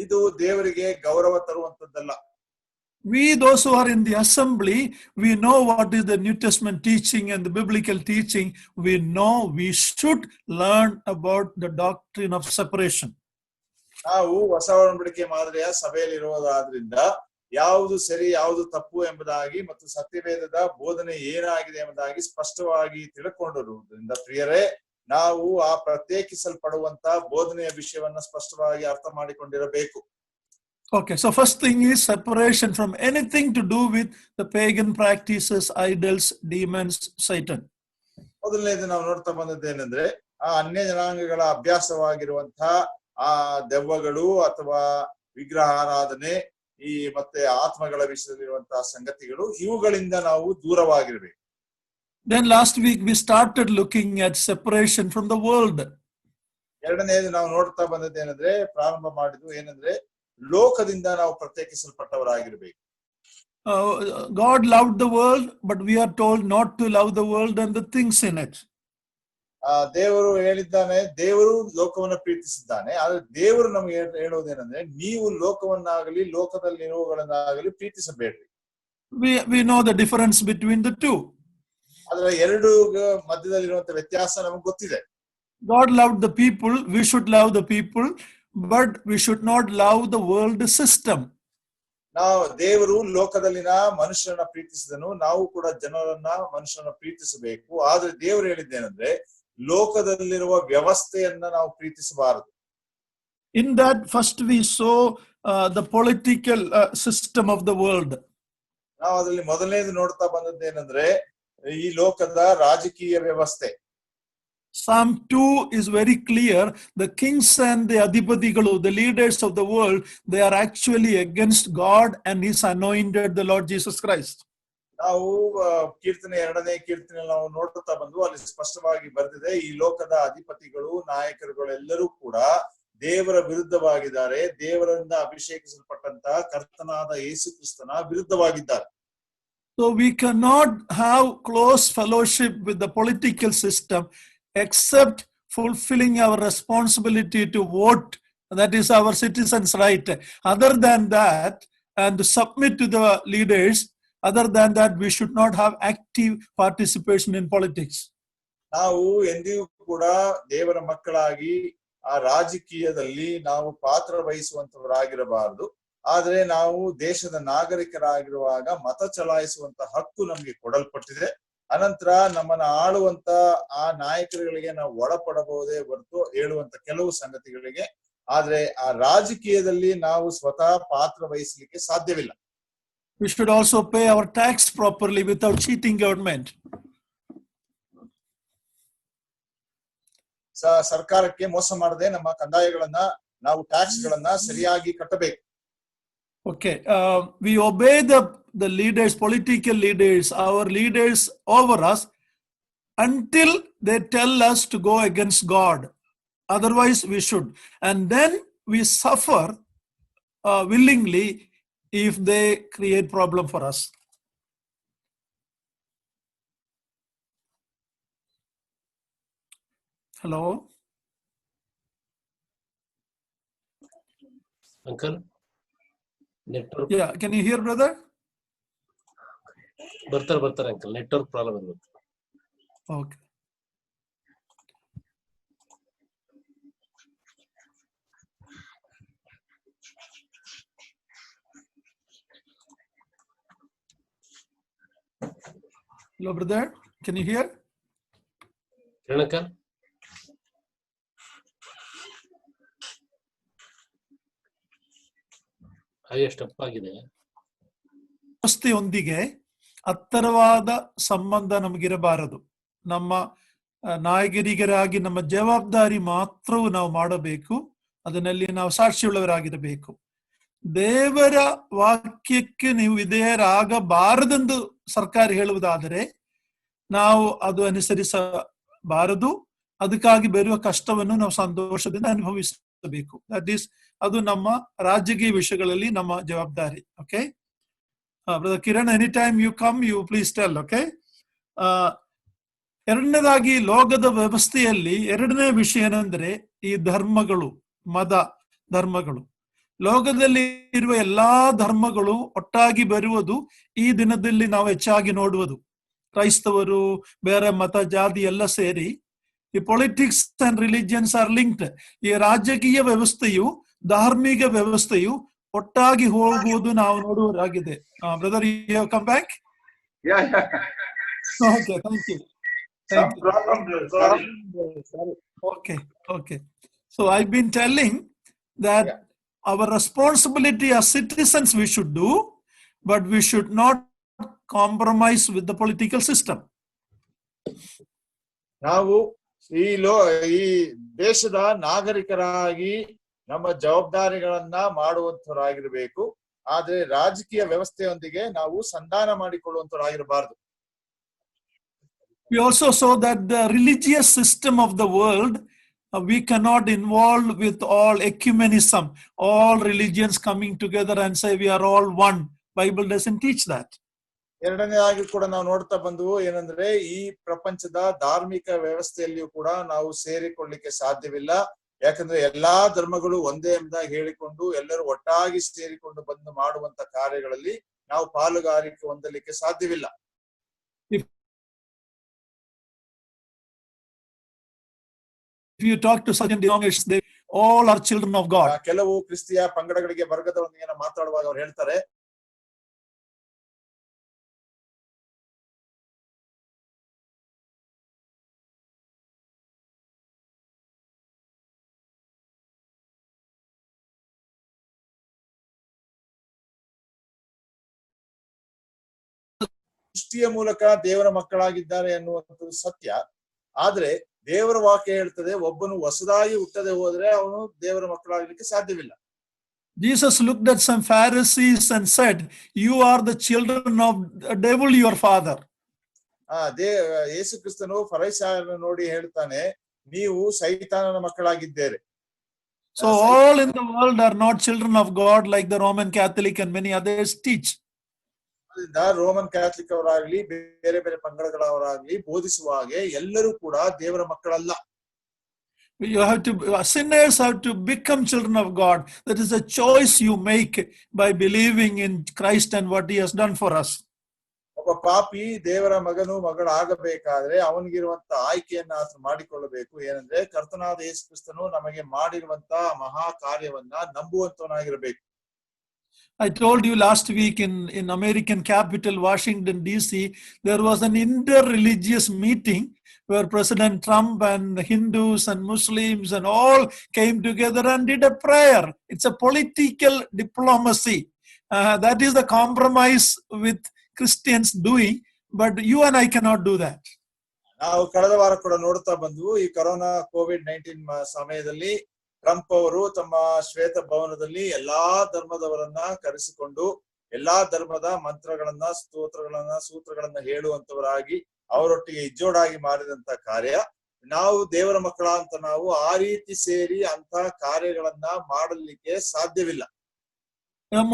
ಇದು ದೇವರಿಗೆ ಗೌರವ ತರುವಂತದ್ದಲ್ಲ. We, those who are in the assembly, we know what is the New Testament teaching and the biblical teaching. We know we should learn about the doctrine of separation. ನಾವು ಹೊಸ ಒಡಂಬಡಿಕೆ ಮಾದರಿಯ ಸಭೆಯಲ್ಲಿ ಇರುವುದಾದ್ರಿಂದ ಯಾವುದು ಸರಿ ಯಾವುದು ತಪ್ಪು ಎಂಬುದಾಗಿ ಮತ್ತು ಸತ್ಯವೇದದ ಬೋಧನೆ ಏನಾಗಿದೆ ಎಂಬುದಾಗಿ ಸ್ಪಷ್ಟವಾಗಿ ತಿಳ್ಕೊಂಡಿರುವುದರಿಂದ ಪ್ರಿಯರೇ, ನಾವು ಆ ಪ್ರತ್ಯೇಕಿಸಲ್ಪಡುವಂತ ಬೋಧನೆಯ ವಿಷಯವನ್ನ ಸ್ಪಷ್ಟವಾಗಿ ಅರ್ಥ ಮಾಡಿಕೊಂಡಿರಬೇಕು. Okay, so first thing is separation from anything to do with the pagan practices, idols, demons, Satan. ಮೊದಲನೇದು ನಾವು ನೋಡ್ತಾ ಬಂದದ್ದೇನೆಂದ್ರೆ ಆ ಅನ್ಯ ಜನಾಂಗಗಳ ಅಭ್ಯಾಸವಾಗಿರುವಂತಹ ಆ ದೆವ್ವಗಳು ಅಥವಾ ವಿಗ್ರಹಾರಾಧನೆ ಈ ಮತ್ತೆ ಆತ್ಮಗಳ ವಿಷಯದಲ್ಲಿರುವಂತಹ ಸಂಗತಿಗಳು, ಇವುಗಳಿಂದ ನಾವು ದೂರವಾಗಿರ್ಬೇಕು. Then last week we started looking at separation from the world. ಎರಡನೇದು ನಾವು ನೋಡ್ತಾ ಬಂದದ್ದೇನೆಂದ್ರೆ ಪ್ರಾರಂಭ ಮಾಡಿದ್ದು ಏನಂದ್ರೆ ಲೋಕದಿಂದ ನಾವು ಪ್ರತ್ಯೇಕಿಸಲ್ಪಟ್ಟವರಾಗಿರ್ಬೇಕು. God loved the world, but we are told not to love the world and the things in it. ದೇವರು ಹೇಳಿದ್ದಾನೆ, ದೇವರು ಲೋಕವನ್ನ ಪ್ರೀತಿಸಿದ್ದಾನೆ, ಆದ್ರೆ ದೇವರು ನಮ್ಗೆ ಹೇಳೋದೇನಂದ್ರೆ ನೀವು ಲೋಕವನ್ನಾಗಲಿ ಲೋಕದಲ್ಲಿರುವವುಗಳನ್ನಾಗಲಿ ಪ್ರೀತಿಸಬೇಡ್ರಿ. We know the difference between the two. ಅದರ ಎರಡು ಮಧ್ಯದಲ್ಲಿರುವಂತ ವ್ಯತ್ಯಾಸ ನಮಗೆ ಗೊತ್ತಿದೆ. God loved the people, we should love the people, but we should not love the world system. ನಾವು ದೇವರು ಲೋಕದಲ್ಲಿನ ಮನುಷ್ಯರನ್ನ ಪ್ರೀತಿಸಿದನು, ನಾವು ಕೂಡ ಮನುಷ್ಯರನ್ನ ಪ್ರೀತಿಸಬೇಕು. ಆದ್ರೆ ದೇವರು ಹೇಳಿದ್ದೇನೆಂದ್ರೆ ಲೋಕದಲ್ಲಿರುವ ವ್ಯವಸ್ಥೆಯನ್ನ ನಾವು ಪ್ರೀತಿಸಬಾರದು. In that first we saw the political system of the world. ನಾವು ಅದರಲ್ಲಿ ಮೊದಲನೇದು ನೋಡ್ತಾ ಬಂದದ್ದೇನೆಂದ್ರೆ ಈ ಲೋಕದ ರಾಜಕೀಯ ವ್ಯವಸ್ಥೆ. Psalm 2 is very clear. The kings and the adhipatigalu, the leaders of the world, they are actually against God and his anointed, the Lord Jesus Christ. ನಾವು ಕೀರ್ತನೆ 2ನೇ ಕೀರ್ತನೆ ನಾವು ನೋಡ್ತಾ ಬಂದು ಅಲ್ಲಿ ಸ್ಪಷ್ಟವಾಗಿ ಬರೆದಿದೆ, ಈ ಲೋಕದ ಅಧಿಪತಿಗಳು ನಾಯಕರುಗಳೆಲ್ಲರೂ ಕೂಡ ದೇವರ ವಿರುದ್ಧವಾಗಿದ್ದಾರೆ, ದೇವರಿಂದ ಅಭಿಷೇಕಿಸಲ್ಪಟ್ಟಂತ ಕರ್ತನಾದ ಯೇಸು ಕ್ರಿಸ್ತನ ವಿರುದ್ಧವಾಗಿದ್ದಾರೆ. So we cannot have close fellowship with the political system except fulfilling our responsibility to vote. That is our citizens' right. Other than that, and to submit to the leaders, other than that, we should not have active participation in politics. ನಾವು ಎಂದಿಗೂ ಕೂಡ ದೇವರ ಮಕ್ಕಳಾಗಿ ಆ ರಾಜಕೀಯದಲ್ಲಿ ನಾವು ಪಾತ್ರ ವಹಿಸುವಂತವರಾಗಿರಬಾರದು. ಆದ್ರೆ ನಾವು ದೇಶದ ನಾಗರಿಕರಾಗಿರುವಾಗ ಮತ ಚಲಾಯಿಸುವಂತ ಹಕ್ಕು ನಮ್ಗೆ ಕೊಡಲ್ಪಟ್ಟಿದೆ. ಅನಂತರ ನಮ್ಮನ್ನ ಆಳುವಂತ ಆ ನಾಯಕರುಗಳಿಗೆ ನಾವು ಒಳಪಡಬಹುದೇ ಹೊರತು ಹೇಳುವಂತ ಕೆಲವು ಸಂಗತಿಗಳಿಗೆ, ಆದ್ರೆ ಆ ರಾಜಕೀಯದಲ್ಲಿ ನಾವು ಸ್ವತಃ ಪಾತ್ರ ವಹಿಸಲಿಕ್ಕೆ ಸಾಧ್ಯವಿಲ್ಲ. We should also pay our tax properly without cheating government. ಸರ್ಕಾರಕ್ಕೆ ಮೋಸ ಮಾಡದೆ ನಮ್ಮ ಕಂದಾಯಗಳನ್ನ ನಾವು ಟ್ಯಾಕ್ಸ್ ಗಳನ್ನ ಸರಿಯಾಗಿ ಕಟ್ಟಬೇಕು. Okay, we obey the leaders, political leaders, our leaders over us, until they tell us to go against God. Otherwise, we should. And then we suffer willingly if they create problem for us. Hello? Uncle? Network. Yeah, can you hear, brother? ಬರ್ತಾರೆ uncle, network problem ಇದೆ. Okay. Hello, brother. Can you hear? Kiran ಎಷ್ಟು ತಪ್ಪಾಗಿದೆ. ವ್ಯವಸ್ಥೆಯೊಂದಿಗೆ ಹತ್ತರವಾದ ಸಂಬಂಧ ನಮಗಿರಬಾರದು. ನಮ್ಮ ನಾಯಕರಿಗರಾಗಿ ನಮ್ಮ ಜವಾಬ್ದಾರಿ ಮಾತ್ರವೂ ನಾವು ಮಾಡಬೇಕು. ಅದರಲ್ಲಿ ನಾವು ಸಾಕ್ಷಿಯುಳ್ಳವರಾಗಿರಬೇಕು. ದೇವರ ವಾಕ್ಯಕ್ಕೆ ನೀವು ವಿಧೇಯರಾಗಬಾರದೆಂದು ಸರ್ಕಾರ ಹೇಳುವುದಾದರೆ ನಾವು ಅದು ಅನುಸರಿಸಬಾರದು. ಅದಕ್ಕಾಗಿ ಬರುವ ಕಷ್ಟವನ್ನು ನಾವು ಸಂತೋಷದಿಂದ ಅನುಭವಿಸಬೇಕು. ದಟ್ ಈಸ್ ಅದು ನಮ್ಮ ರಾಜಕೀಯ ವಿಷಯಗಳಲ್ಲಿ ನಮ್ಮ ಜವಾಬ್ದಾರಿ. Okay brother Kiran, any time you come you please tell. Okay, ಎರಡನೇದಾಗಿ ಲೋಕದ ವ್ಯವಸ್ಥೆಯಲ್ಲಿ ಎರಡನೇ ವಿಷಯ ಏನಂದ್ರೆ ಈ ಧರ್ಮಗಳು, ಮತ ಧರ್ಮಗಳು. ಲೋಕದಲ್ಲಿ ಇರುವ ಎಲ್ಲಾ ಧರ್ಮಗಳು ಒಟ್ಟಾಗಿ ಬರುವುದು ಈ ದಿನದಲ್ಲಿ ನಾವು ಹೆಚ್ಚಾಗಿ ನೋಡುವುದು. ಕ್ರೈಸ್ತವರು, ಬೇರೆ ಮತ ಜಾತಿ ಎಲ್ಲ ಸೇರಿ ಈ politics and religions are linked. ಈ ರಾಜಕೀಯ ವ್ಯವಸ್ಥೆಯು ಧಾರ್ಮಿಕ ವ್ಯವಸ್ಥೆಯು ಒಟ್ಟಾಗಿ ಹೋಗುವುದು ನಾವು ನೋಡುವುದಾಗಿದೆ. Brother, you come back. Okay, thank you. Okay. So I've been telling that our responsibility as citizens we should do, but we should not compromise with the political system. ನಾವು ಈ ದೇಶದ ನಾಗರಿಕರಾಗಿ ನಮ್ಮ ಜವಾಬ್ದಾರಿಗಳನ್ನ ಮಾಡುವಂತವರಾಗಿರ್ಬೇಕು. ಆದ್ರೆ ರಾಜಕೀಯ ವ್ಯವಸ್ಥೆಯೊಂದಿಗೆ ನಾವು ಸಂಧಾನ ಮಾಡಿಕೊಳ್ಳುವಂತವರಾಗಿರಬಾರದು. We also saw that the religious system of the world, we cannot involve with all ecumenism, all religions coming together and say we are all one. Bible doesn't teach that. ಎರಡನೇದಾಗಿ ಕೂಡ ನಾವು ನೋಡ್ತಾ ಬಂದವು ಏನಂದ್ರೆ, ಈ ಪ್ರಪಂಚದ ಧಾರ್ಮಿಕ ವ್ಯವಸ್ಥೆಯಲ್ಲಿಯೂ ಕೂಡ ನಾವು ಸೇರಿಕೊಳ್ಳಿಕ್ಕೆ ಸಾಧ್ಯವಿಲ್ಲ. ಯಾಕಂದ್ರೆ ಎಲ್ಲಾ ಧರ್ಮಗಳು ಒಂದೇ ಎಂಬುದಾಗಿ ಹೇಳಿಕೊಂಡು ಎಲ್ಲರೂ ಒಟ್ಟಾಗಿ ಸೇರಿಕೊಂಡು ಬಂದು ಮಾಡುವಂತ ಕಾರ್ಯಗಳಲ್ಲಿ ನಾವು ಪಾಲುಗಾರಿಕೆ ಹೊಂದಲಿಕ್ಕೆ ಸಾಧ್ಯವಿಲ್ಲ. If you talk to certain denominations, they all are children of God. ಕೆಲವು ಕ್ರಿಸ್ತಿಯ ಪಂಗಡಗಳಿಗೆ ವರ್ಗದವರೊಂದಿಗೆ ಮಾತಾಡುವಾಗ ಅವ್ರು ಹೇಳ್ತಾರೆ, ಸೃಷ್ಟಿಯ ಮೂಲಕ ದೇವರ ಮಕ್ಕಳಾಗಿದ್ದಾರೆ ಅನ್ನುವಂಥದ್ದು ಸತ್ಯ. ಆದ್ರೆ ದೇವರ ವಾಕ್ಯ ಹೇಳ್ತದೆ, ಒಬ್ಬನು ಹೊಸದಾಗಿ ಹುಟ್ಟದೆ ಹೋದ್ರೆ ಅವನು ದೇವರ ಮಕ್ಕಳಾಗಲಿಕ್ಕೆ ಸಾಧ್ಯವಿಲ್ಲ. Jesus looked at some Pharisees and said, "You are the children of the devil, your father." ಯೇಸು ಕ್ರಿಸ್ತನು ಫರಿಸಾಯರನ್ನು ನೋಡಿ ಹೇಳ್ತಾನೆ, ನೀವು ಸೈತಾನನ ಮಕ್ಕಳಾಗಿದ್ದೀರಿ. So all in the world are not children of God like the Roman Catholic and many others teach. Roman Catholic ಅವರಾಗ್ಲಿ ಬೇರೆ ಬೇರೆ ಪಂಗಡಗಳವರಾಗ್ಲಿ ಬೋಧಿಸುವ ಹಾಗೆ ಎಲ್ಲರೂ ಕೂಡ ದೇವರ ಮಕ್ಕಳಲ್ಲ. Sinners have to become children of God. That is a choice you make by believing in Christ and what He has done for us. ಒಬ್ಬ ಪಾಪಿ ದೇವರ ಮಗನು ಮಗಳಾಗಬೇಕಾದ್ರೆ ಅವನಿಗಿರುವಂತ ಆಯ್ಕೆಯನ್ನ ಆತನು ಮಾಡಿಕೊಳ್ಳಬೇಕು. ಏನಂದ್ರೆ, ಕರ್ತನಾದ ಯೇಸು ಕ್ರಿಸ್ತನು ನಮಗೆ ಮಾಡಿರುವಂತ ಮಹಾ ಕಾರ್ಯವನ್ನ ನಂಬುವಂತವನಾಗಿರಬೇಕು. I told you last week in American capital, Washington, D.C., there was an inter-religious meeting where President Trump and Hindus and Muslims and all came together and did a prayer. It's a political diplomacy. That is the compromise with Christians doing, but you and I cannot do that. ನಾವು ಕಳೆದ ವಾರ ಕೂಡ ನೋಡ್ತಾ ಬಂದ್ವು, ಈ corona COVID-19 ಸಮಯದಲ್ಲಿ Trump ಅವರು ತಮ್ಮ ಶ್ವೇತ ಭವನದಲ್ಲಿ ಎಲ್ಲಾ ಧರ್ಮದವರನ್ನ ಕರೆಸಿಕೊಂಡು ಎಲ್ಲಾ ಧರ್ಮದ ಮಂತ್ರಗಳನ್ನ ಸೂತ್ರಗಳನ್ನ ಹೇಳುವಂತವರಾಗಿ ಅವರೊಟ್ಟಿಗೆ ಇಜ್ಜೋಡಾಗಿ ಮಾಡಿದಂತ ಕಾರ್ಯ. ನಾವು ದೇವರ ಮಕ್ಕಳ ಅಂತ ನಾವು ಆ ರೀತಿ ಸೇರಿ ಅಂತ ಕಾರ್ಯಗಳನ್ನ ಮಾಡಲಿಕ್ಕೆ ಸಾಧ್ಯವಿಲ್ಲ.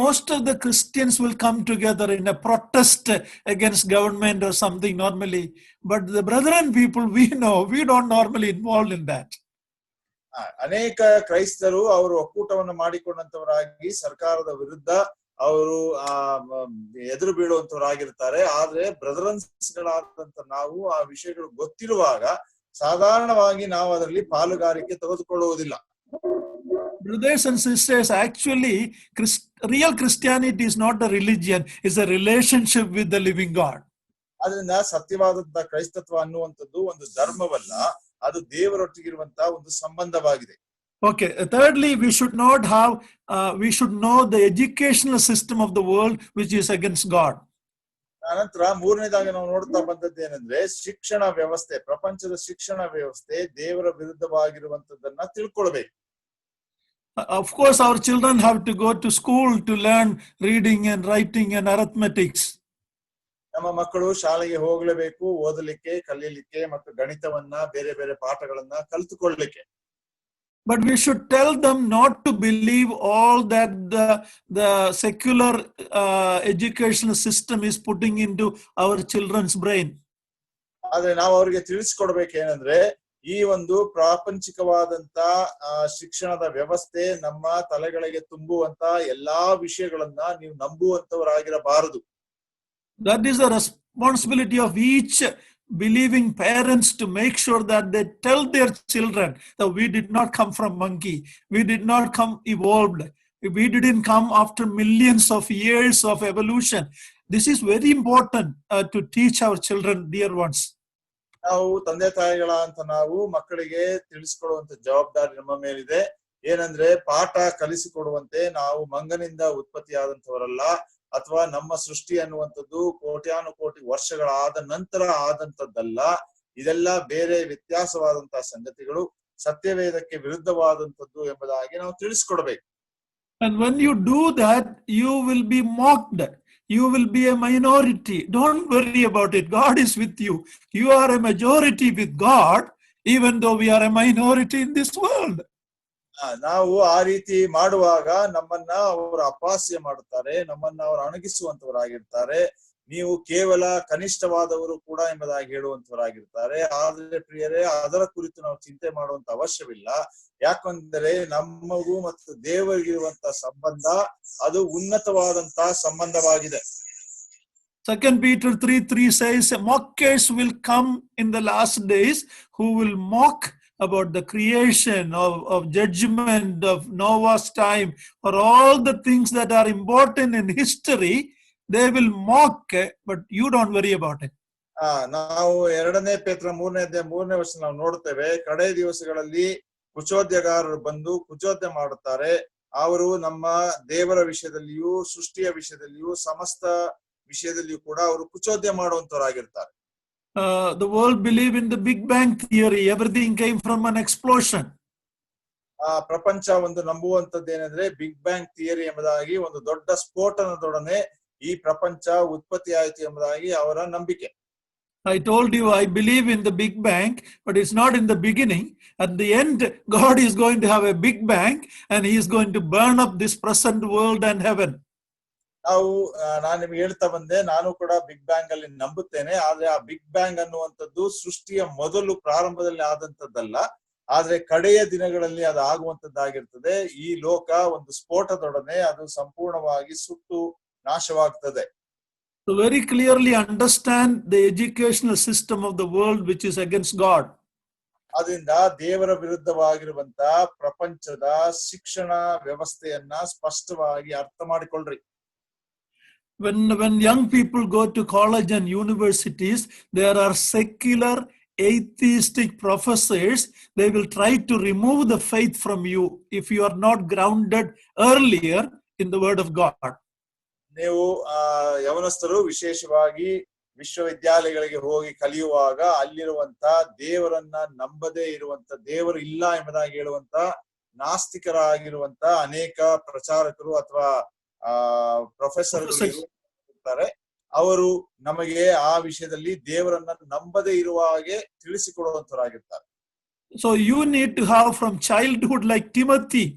Most of the Christians will come together in a protest against government or something normally, but the brethren people we know, we don't normally involved in that. ಅನೇಕ ಕ್ರೈಸ್ತರು ಅವರು ಒಕ್ಕೂಟವನ್ನು ಮಾಡಿಕೊಂಡಂತವರಾಗಿ ಸರ್ಕಾರದ ವಿರುದ್ಧ ಅವರು ಎದುರು ಬೀಳುವಂತವರಾಗಿರ್ತಾರೆ. ಆದ್ರೆ ಬ್ರದರನ್ಸ್ ಗಳಾದಂತ ನಾವು ಆ ವಿಷಯಗಳು ಗೊತ್ತಿರುವಾಗ ಸಾಧಾರಣವಾಗಿ ನಾವು ಅದರಲ್ಲಿ ಪಾಲುಗಾರಿಕೆ ತೆಗೆದುಕೊಳ್ಳುವುದಿಲ್ಲ. Brothers and sisters, actually real Christianity is not a religion, it's a relationship with the living God. ಅದರಿಂದ ಸತ್ಯವಾದಂತ ಕ್ರೈಸ್ತತ್ವ ಅನ್ನುವಂಥದ್ದು ಒಂದು ಧರ್ಮವಲ್ಲ, ಅದು ದೇವರೊಟ್ಟಿಗಿರುವಂತಹ ಒಂದು ಸಂಬಂಧವಾಗಿದೆ. Okay, thirdly, we should know the educational system of the world which is against God. ಅನಂತರ ಮೂರನೇದಾಗಿ ನಾವು ನೋಡ್ತಾ ಬಂದದ್ದು ಏನಂದ್ರೆ, ಶಿಕ್ಷಣ ವ್ಯವಸ್ಥೆ, ಪ್ರಪಂಚದ ಶಿಕ್ಷಣ ವ್ಯವಸ್ಥೆ ದೇವರ ವಿರುದ್ಧವಾಗಿರುವಂತದ್ದನ್ನ ತಿಳ್ಕೊಳ್ಬೇಕು. Of course, our children have to go to school to learn reading and writing and arithmetics. ನಮ್ಮ ಮಕ್ಕಳು ಶಾಲೆಗೆ ಹೋಗಲೇಬೇಕು, ಓದಲಿಕ್ಕೆ, ಕಲಿಯಲಿಕ್ಕೆ ಮತ್ತು ಗಣಿತವನ್ನ ಬೇರೆ ಬೇರೆ ಪಾಠಗಳನ್ನ ಕಲಿತುಕೊಳ್ಳಲಿಕ್ಕೆ. But we should tell them not to believe all that the secular educational system is putting into our children's brain. ಆದ್ರೆ ನಾವು ಅವರಿಗೆ ತಿಳಿಸ್ಕೊಡ್ಬೇಕೇನಂದ್ರೆ, ಈ ಒಂದು ಪ್ರಾಪಂಚಿಕವಾದಂತ ಶಿಕ್ಷಣದ ವ್ಯವಸ್ಥೆ ನಮ್ಮ ತಲೆಗಳಿಗೆ ತುಂಬುವಂತ ಎಲ್ಲಾ ವಿಷಯಗಳನ್ನ ನೀವು ನಂಬುವಂತವರಾಗಿರಬಾರದು. That is the responsibility of each believing parents to make sure that they tell their children that we did not come from monkey, we did not come evolved, we didn't come after millions of years of evolution. This is very important to teach our children, dear ones. ನಾವು ತಂದೆ ತಾಯಿಗಳ ಅಂತ ನಾವು ಮಕ್ಕಳಿಗೆ ತಿಳಿಸಿಕೊಡುವಂತ ಜವಾಬ್ದಾರಿ ನಮ್ಮ ಮೇಲಿದೆ. ಏನಂದ್ರೆ ಪಾಠ ಕಲಿಸಿಕೊಡುವಂತೆ ನಾವು ಮಂಗನಿಂದ ಉತ್ಪತ್ತಿಯಾದಂತವರಲ್ಲ, ಅಥವಾ ನಮ್ಮ ಸೃಷ್ಟಿ ಅನ್ನುವಂಥದ್ದು ಕೋಟ್ಯಾನುಕೋಟಿ ವರ್ಷಗಳಾದ ನಂತರ ಆದಂತದ್ದಲ್ಲ. ಇದೆಲ್ಲ ಬೇರೆ ವ್ಯತ್ಯಾಸವಾದಂತಹ ಸಂಗತಿಗಳು, ಸತ್ಯವೇದಕ್ಕೆ ವಿರುದ್ಧವಾದಂತದ್ದು ಎಂಬುದಾಗಿ ನಾವು ತಿಳಿಸಿಕೊಡ್ಬೇಕು. And when you do that, you will be mocked. You will be a minority. Don't worry about it. God is with you. You are a majority with God, even though we are a minority in this world. ನಾವು ಆ ರೀತಿ ಮಾಡುವಾಗ ನಮ್ಮನ್ನ ಅವರು ಅಪಹಾಸ್ಯ ಮಾಡುತ್ತಾರೆ, ನಮ್ಮನ್ನ ಅವರು ಅಣಗಿಸುವಂತವರಾಗಿರ್ತಾರೆ. ನೀವು ಕೇವಲ ಕನಿಷ್ಠವಾದವರು ಕೂಡ ಎಂಬುದಾಗಿ ಹೇಳುವಂತವರಾಗಿರ್ತಾರೆ. ಆದ್ರೆ ಪ್ರಿಯರೇ, ಅದರ ಕುರಿತು ನಾವು ಚಿಂತೆ ಮಾಡುವಂತ ಅವಶ್ಯವಿಲ್ಲ. ಯಾಕಂದ್ರೆ ನಮಗೂ ಮತ್ತು ದೇವರಿಗಿರುವಂತ ಸಂಬಂಧ ಅದು ಉನ್ನತವಾದಂತಹ ಸಂಬಂಧವಾಗಿದೆ. 2 Peter 3:3 says, mockers will come in the last days who will mock about the creation of judgment of Noah's time, or all the things that are important in history. They will mock, but you don't worry about it. ನಾವು 2 ಪೇತ್ರ 3ನೇ ವರ್ಷ ನಾವು ನೋಡ್ತೇವೆ. ಕಡೆ ದಿವಸಗಳಲ್ಲಿ ಕುಚೋದ್ಯಗಾರರು ಬಂದು ಕುಚೋದ್ಯ ಮಾಡುತ್ತಾರೆ. ಅವರು ನಮ್ಮ ದೇವರ ವಿಷಯದಲ್ಲಿಯೂ ಸೃಷ್ಟಿಯ ವಿಷಯದಲ್ಲಿಯೂ ಸಮಸ್ತ ವಿಷಯದಲ್ಲಿಯೂ ಕೂಡ ಅವರು ಕುಚೋದ್ಯ ಮಾಡುವಂತವರಾಗಿರ್ತಾರೆ. The world believe in the Big Bang theory. Everything came from an explosion. ಪ್ರಪಂಚ ಒಂದು ನಂಬುವಂತದ್ದೇನೆಂದ್ರೆ ಬಿಗ್ ಬ್ಯಾಂಗ್ ಥಿಯರಿ ಎಂಬುದಾಗಿ, ಒಂದು ದೊಡ್ಡ ಸ್ಫೋಟನದೊಡನೆ ಈ ಪ್ರಪಂಚ ಉತ್ಪತ್ತಿ ಆಯಿತು ಎಂಬುದಾಗಿ ಅವರ ನಂಬಿಕೆ. I told you I believe in the Big Bang, but it's not in the beginning. At the end, God is going to have a Big Bang and he is going to burn up this present world and heaven. ನಾನು ನಿಮ್ಗೆ ಹೇಳ್ತಾ ಬಂದೆ, ನಾನು ಕೂಡ big bang ಅಲ್ಲಿ ನಂಬುತ್ತೇನೆ. ಆದ್ರೆ ಆ ಬಿಗ್ ಬ್ಯಾಂಗ್ ಅನ್ನುವಂಥದ್ದು ಸೃಷ್ಟಿಯ ಮೊದಲು ಪ್ರಾರಂಭದಲ್ಲಿ ಆದಂತದ್ದಲ್ಲ, ಆದ್ರೆ ಕಡೆಯ ದಿನಗಳಲ್ಲಿ ಅದು ಆಗುವಂತದ್ದಾಗಿರ್ತದೆ. ಈ ಲೋಕ ಒಂದು ಸ್ಫೋಟದೊಡನೆ ಅದು ಸಂಪೂರ್ಣವಾಗಿ ಸುಟ್ಟು ನಾಶವಾಗ್ತದೆ. To very clearly understand the educational system of the world which is against God. ಅದರಿಂದ ದೇವರ ವಿರುದ್ಧವಾಗಿರುವಂತ ಪ್ರಪಂಚದ ಶಿಕ್ಷಣ ವ್ಯವಸ್ಥೆಯನ್ನ ಸ್ಪಷ್ಟವಾಗಿ ಅರ್ಥ ಮಾಡಿಕೊಳ್ಳ್ರಿ. When young people go to college and universities, there are secular atheistic professors. They will try to remove the faith from you if you are not grounded earlier in the word of God. ನೀವು ಯವನಸ್ಥರು ವಿಶೇಷವಾಗಿ ವಿಶ್ವವಿದ್ಯಾಲಯಗಳಿಗೆ ಹೋಗಿ ಕಲಿಯುವಾಗ ಅಲ್ಲಿರುವಂತ ದೇವರನ್ನ ನಂಬದೇ ಇರುವಂತ, ದೇವರು ಇಲ್ಲ ಎಂಬುದಾಗಿ ಹೇಳುವಂತ ನಾಸ್ತಿಕರಾಗಿರುವಂತ ಅನೇಕ ಪ್ರಚಾರಕರು ಅಥವಾ ಪ್ರೊಫೆಸರ್ಗಳು ಇರ್ತಾರೆ. ಅವರು ನಮಗೆ ಆ ವಿಷಯದಲ್ಲಿ ದೇವರನ್ನ ನಂಬದೇ ಇರುವ ಹಾಗೆ ತಿಳಿಸಿಕೊಡುವಂತರಾಗಿರ್ತಾರೆ. So you need to have from childhood, like Timothy,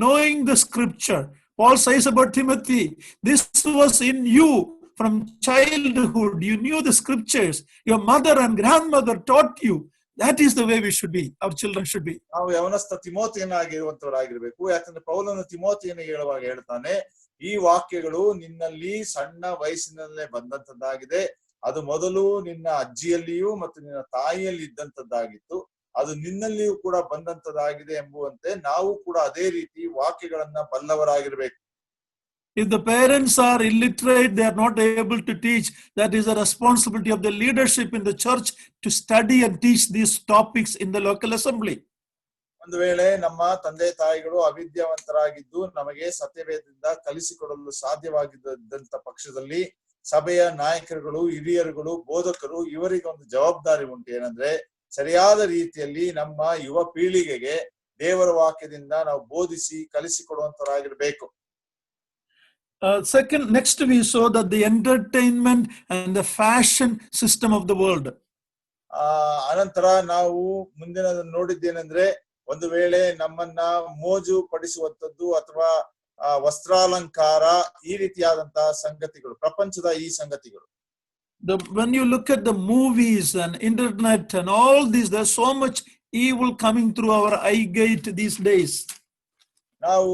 knowing the scripture. Paul says about Timothy, this was in you from childhood. You knew the scriptures. Your mother and grandmother taught you. That is the way we should be. Our children should be. ನಾವು ಯವನಸ್ಥ ತಿಮೋತಿಯನ್ನಾಗಿರುವಂತವರಾಗಿರ್ಬೇಕು. ಯಾಕಂದ್ರೆ ಪೌಲನು ತಿಮೋತಿಯನಿಗೆ ಹೇಳುವಾಗ ಹೇಳ್ತಾನೆ, ಈ ವಾಕ್ಯಗಳು ನಿನ್ನಲ್ಲಿ ಸಣ್ಣ ವಯಸ್ಸಿನಲ್ಲೇ ಬಂದಂತದ್ದಾಗಿದೆ. ಅದು ಮೊದಲು ನಿನ್ನ ಅಜ್ಜಿಯಲ್ಲಿಯೂ ಮತ್ತು ನಿನ್ನ ತಾಯಿಯಲ್ಲಿ ಇದ್ದಂತದ್ದಾಗಿತ್ತು. ಅದು ನಿನ್ನಲ್ಲಿಯೂ ಕೂಡ ಬಂದಂತದ್ದಾಗಿದೆ ಎಂಬುವಂತೆ ನಾವು ಕೂಡ ಅದೇ ರೀತಿ ವಾಕ್ಯಗಳನ್ನ ಬಲ್ಲವರಾಗಿರ್ಬೇಕು. If the parents are illiterate, they are not able to teach. That is the responsibility of the leadership in the church to study and teach these topics in the local assembly. ಒಂದು ವೇಳೆ ನಮ್ಮ ತಂದೆ ತಾಯಿಗಳು ಅವಿದ್ಯಾವಂತರಾಗಿದ್ದು ನಮಗೆ ಸತ್ಯವೇದದಿಂದ ಕಲಿಸಿಕೊಡಲು ಸಾಧ್ಯವಾಗಿದ್ದಂತ ಪಕ್ಷದಲ್ಲಿ ಸಭೆಯ ನಾಯಕರುಗಳು, ಹಿರಿಯರುಗಳು, ಬೋಧಕರು ಇವರಿಗೆ ಒಂದು ಜವಾಬ್ದಾರಿ ಉಂಟು. ಏನಂದ್ರೆ ಸರಿಯಾದ ರೀತಿಯಲ್ಲಿ ನಮ್ಮ ಯುವ ಪೀಳಿಗೆಗೆ ದೇವರ ವಾಕ್ಯದಿಂದ ನಾವು ಬೋಧಿಸಿ ಕಲಿಸಿಕೊಡುವಂತರಾಗಿರ್ಬೇಕು. Next we saw that the entertainment and the fashion system of the world. ಅನಂತರ ನಾವು ಮುಂದಿನದನ್ನು ನೋಡಿದ್ದೇನೆಂದ್ರೆ, ಒಂದು ವೇಳೆ ನಮ್ಮನ್ನ ಮೋಜು ಪಡಿಸುವಂತದ್ದು ಅಥವಾ ವಸ್ತ್ರಾಲಂಕಾರ, ಈ ರೀತಿಯಾದಂತಹ ಸಂಗತಿಗಳು, ಪ್ರಪಂಚದ ಈ ಸಂಗತಿಗಳು. When you look at the movies and internet and all these, there's so much evil coming through our eye gate these days. ನಾವು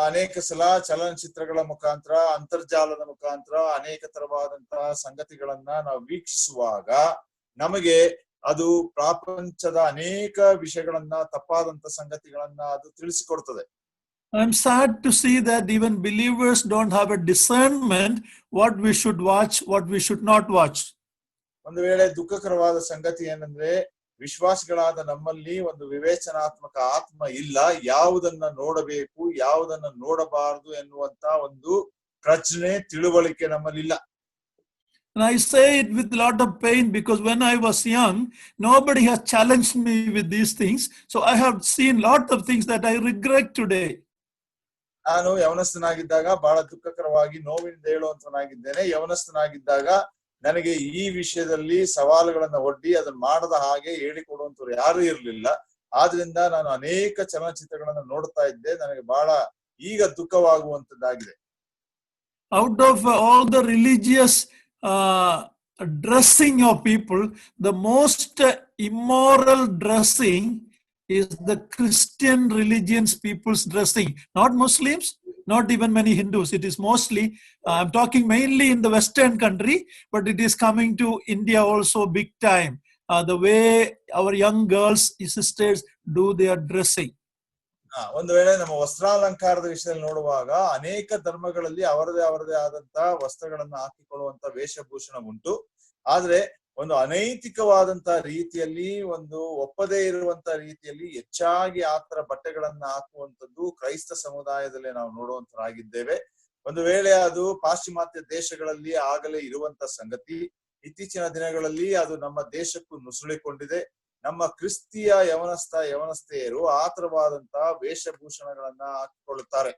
ಅನೇಕ ಸಲ ಚಲನಚಿತ್ರಗಳ ಮುಖಾಂತರ, ಅಂತರ್ಜಾಲದ ಮುಖಾಂತರ ಅನೇಕ ತರವಾದಂತಹ ಸಂಗತಿಗಳನ್ನ ನಾವು ವೀಕ್ಷಿಸುವಾಗ ನಮಗೆ ಅದು ಪ್ರಪಂಚದ ಅನೇಕ ವಿಷಯಗಳನ್ನ, ತಪ್ಪಾದಂತ ಸಂಗತಿಗಳನ್ನ ಅದು ತಿಳಿಸಿಕೊಡ್ತದೆ. I'm sad to see that even believers don't have a discernment what we should watch, what we should not watch. ಒಂದು ವೇಳೆ ದುಃಖಕರವಾದ ಸಂಗತಿ ಏನಂದ್ರೆ, ವಿಶ್ವಾಸಿಗಳಾದ ನಮ್ಮಲ್ಲಿ ಒಂದು ವಿವೇಚನಾತ್ಮಕ ಆತ್ಮ ಇಲ್ಲ. ಯಾವುದನ್ನ ನೋಡಬೇಕು, ಯಾವುದನ್ನ ನೋಡಬಾರದು ಎನ್ನುವಂತ ಒಂದು ಪ್ರಜ್ಞೆ, ತಿಳುವಳಿಕೆ ನಮ್ಮಲ್ಲಿಲ್ಲ. And I say it with a lot of pain because when I was young, nobody has challenged me with these things. So I have seen a lot of things that I regret today. ನಾನು ಯವನಸ್ಥನಾಗಿದ್ದಾಗ ಬಹಳ ದುಃಖಕರವಾಗಿ ನೋವಿನಿಂದ ಹೇಳುವಂತನಾಗಿದ್ದೇನೆ. ಯವನಸ್ಥನಾಗಿದ್ದಾಗ ನನಗೆ ಈ ವಿಷಯದಲ್ಲಿ ಸವಾಲುಗಳನ್ನ ಒಡ್ಡಿ ಅದನ್ನ ಮಾಡದ ಹಾಗೆ ಹೇಳಿಕೊಡುವಂತವ್ರು ಯಾರು ಇರ್ಲಿಲ್ಲ. ಆದ್ರಿಂದ ನಾನು ಅನೇಕ ಚಲನಚಿತ್ರಗಳನ್ನ ನೋಡ್ತಾ ಇದ್ದೆ. ನನಗೆ ಬಹಳ ಈಗ ದುಃಖವಾಗುವಂತದ್ದಾಗಿದೆ. Out of all the religious dressing of people, the most immoral dressing is the Christian religion's people's dressing, not Muslims, not even many Hindus. It is mostly, I'm talking mainly in the Western country, but it is coming to India also big time. The way our young girls, sisters do their dressing. ಒಂದು ವೇಳೆ ನಮ್ಮ ವಸ್ತ್ರಾಲಂಕಾರದ ವಿಷಯದಲ್ಲಿ ನೋಡುವಾಗ ಅನೇಕ ಧರ್ಮಗಳಲ್ಲಿ ಅವರದೇ ಆದಂತ ವಸ್ತ್ರಗಳನ್ನ ಹಾಕಿಕೊಳ್ಳುವಂತ ವೇಷಭೂಷಣ ಉಂಟು. ಆದ್ರೆ ಒಂದು ಅನೈತಿಕವಾದಂತ ರೀತಿಯಲ್ಲಿ, ಒಂದು ಒಪ್ಪದೇ ಇರುವಂತ ರೀತಿಯಲ್ಲಿ ಹೆಚ್ಚಾಗಿ ಆತರ ಬಟ್ಟೆಗಳನ್ನ ಹಾಕುವಂತದ್ದು ಕ್ರೈಸ್ತ ಸಮುದಾಯದಲ್ಲೇ ನಾವು ನೋಡುವಂತರಾಗಿದ್ದೇವೆ. ಒಂದು ವೇಳೆ ಅದು ಪಾಶ್ಚಿಮಾತ್ಯ ದೇಶಗಳಲ್ಲಿ ಆಗಲೇ ಇರುವಂತ ಸಂಗತಿ. ಇತ್ತೀಚಿನ ದಿನಗಳಲ್ಲಿ ಅದು ನಮ್ಮ ದೇಶಕ್ಕೂ ನುಸುಳಿಕೊಂಡಿದೆ. ನಮ್ಮ ಕ್ರಿಸ್ತಿಯ ಯವನಸ್ಥೆಯರು ಆತರವಾದಂತಹ ವೇಷಭೂಷಣಗಳನ್ನ ಹಾಕಿಕೊಳ್ಳುತ್ತಾರೆ.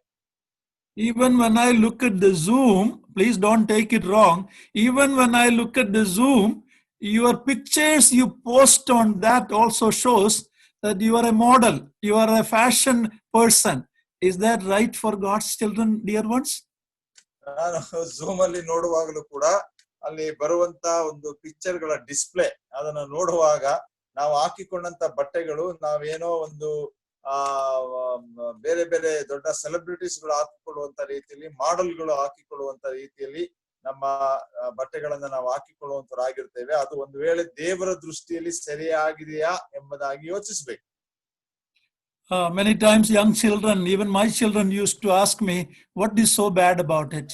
Even when I look at the Zoom, please don't take it wrong. Even when I look at the Zoom, your pictures you post on that also shows that you are a model, you are a fashion person. Is that right for God's children, dear ones? ನಾನು Zoom ಅಲ್ಲಿ ನೋಡುವಾಗಲೂ ಕೂಡ ಅಲ್ಲಿ ಬರುವಂತ ಒಂದು picture ಗಳ display ಅದನ್ನ ನೋಡುವಾಗ ನಾವು ಹಾಕಿಕೊಂಡಂತ ಬಟ್ಟೆಗಳು ನಾವೇನೋ ಒಂದು ಬೇರೆ ಬೇರೆ ದೊಡ್ಡ ಸೆಲೆಬ್ರಿಟೀಸ್ ಗಳು ಹಾಕಿಕೊಳ್ಳುವಂತ ರೀತಿಯಲ್ಲಿ, ಮಾಡೆಲ್ಗಳು ಹಾಕಿಕೊಳ್ಳುವಂತ ರೀತಿಯಲ್ಲಿ ನಮ್ಮ ಬಟ್ಟೆಗಳನ್ನ ನಾವು ಹಾಕಿಕೊಳ್ಳುವಂತರಾಗಿರ್ತೇವೆ. ಅದು ಒಂದು ವೇಳೆ ದೇವರ ದೃಷ್ಟಿಯಲ್ಲಿ ಸರಿಯಾಗಿದೆಯಾ ಎಂಬುದಾಗಿ ಯೋಚಿಸಬೇಕು. Many times young children, even my children used to ask me, what is so bad about it?